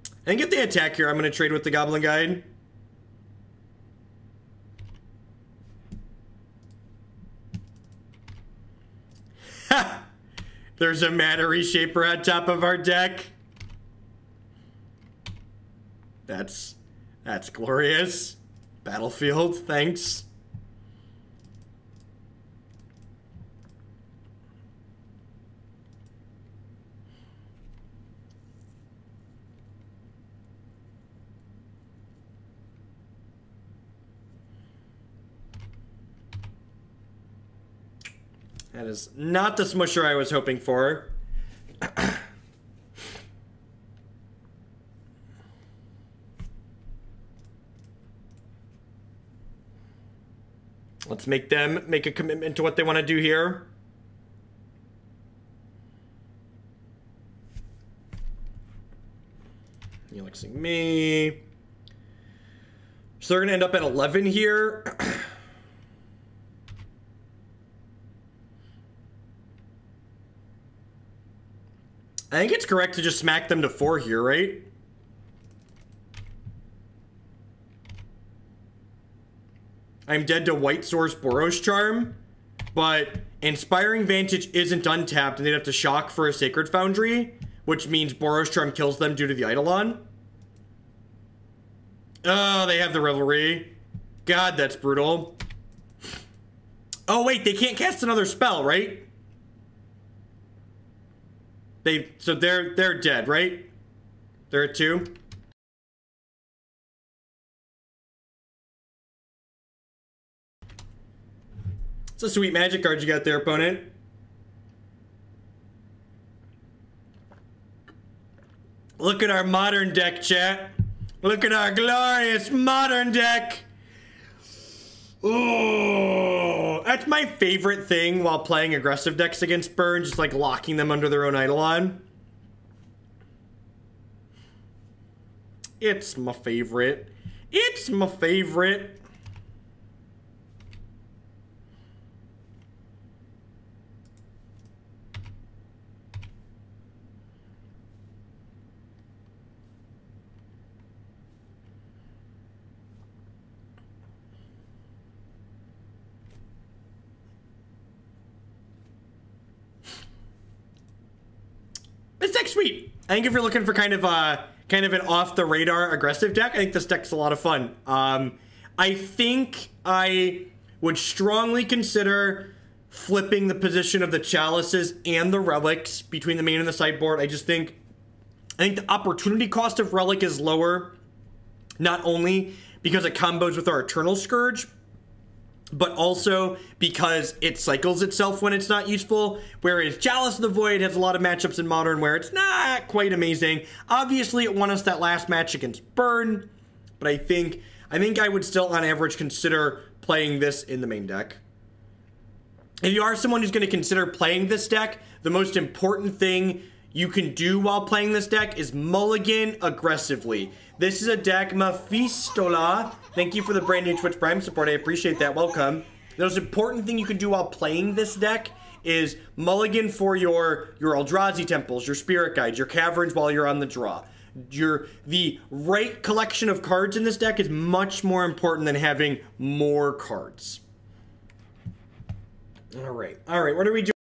A: I think if they attack here, I'm going to trade with the Goblin Guide. Ha! There's a Matter Reshaper on top of our deck. That's glorious. Battlefield, thanks. That is not the smusher I was hoping for. Let's make them make a commitment to what they want to do here. Helixing me. So they're going to end up at 11 here. I think it's correct to just smack them to 4 here, right? I'm dead to White Source Boros Charm, but Inspiring Vantage isn't untapped, and they'd have to shock for a Sacred Foundry, which means Boros Charm kills them due to the Eidolon. Oh, they have the Revelry. God, that's brutal. Oh, wait, they can't cast another spell, right? So they're dead, right? They're at 2. It's a sweet Magic card you got there, opponent. Look at our modern deck, chat. Look at our glorious modern deck. Oh, that's my favorite thing while playing aggressive decks against burn, just like locking them under their own Eidolon. It's my favorite. It's my favorite. This deck's sweet. I think if you're looking for kind of an off-the-radar aggressive deck, I think this deck's a lot of fun. I think I would strongly consider flipping the position of the Chalices and the Relics between the main and the sideboard. I think the opportunity cost of Relic is lower, not only because it combos with our Eternal Scourge, but also because it cycles itself when it's not useful, whereas Chalice of the Void has a lot of matchups in Modern where it's not quite amazing. Obviously, it won us that last match against Burn, but I think I would still, on average, consider playing this in the main deck. If you are someone who's going to consider playing this deck, the most important thing you can do while playing this deck is mulligan aggressively. This is a deck, Mephistola. Thank you for the brand new Twitch Prime support. I appreciate that. Welcome. The most important thing you can do while playing this deck is mulligan for your Eldrazi Temples, your Spirit Guides, your Caverns while you're on the draw. The right collection of cards in this deck is much more important than having more cards. All right. What are we doing?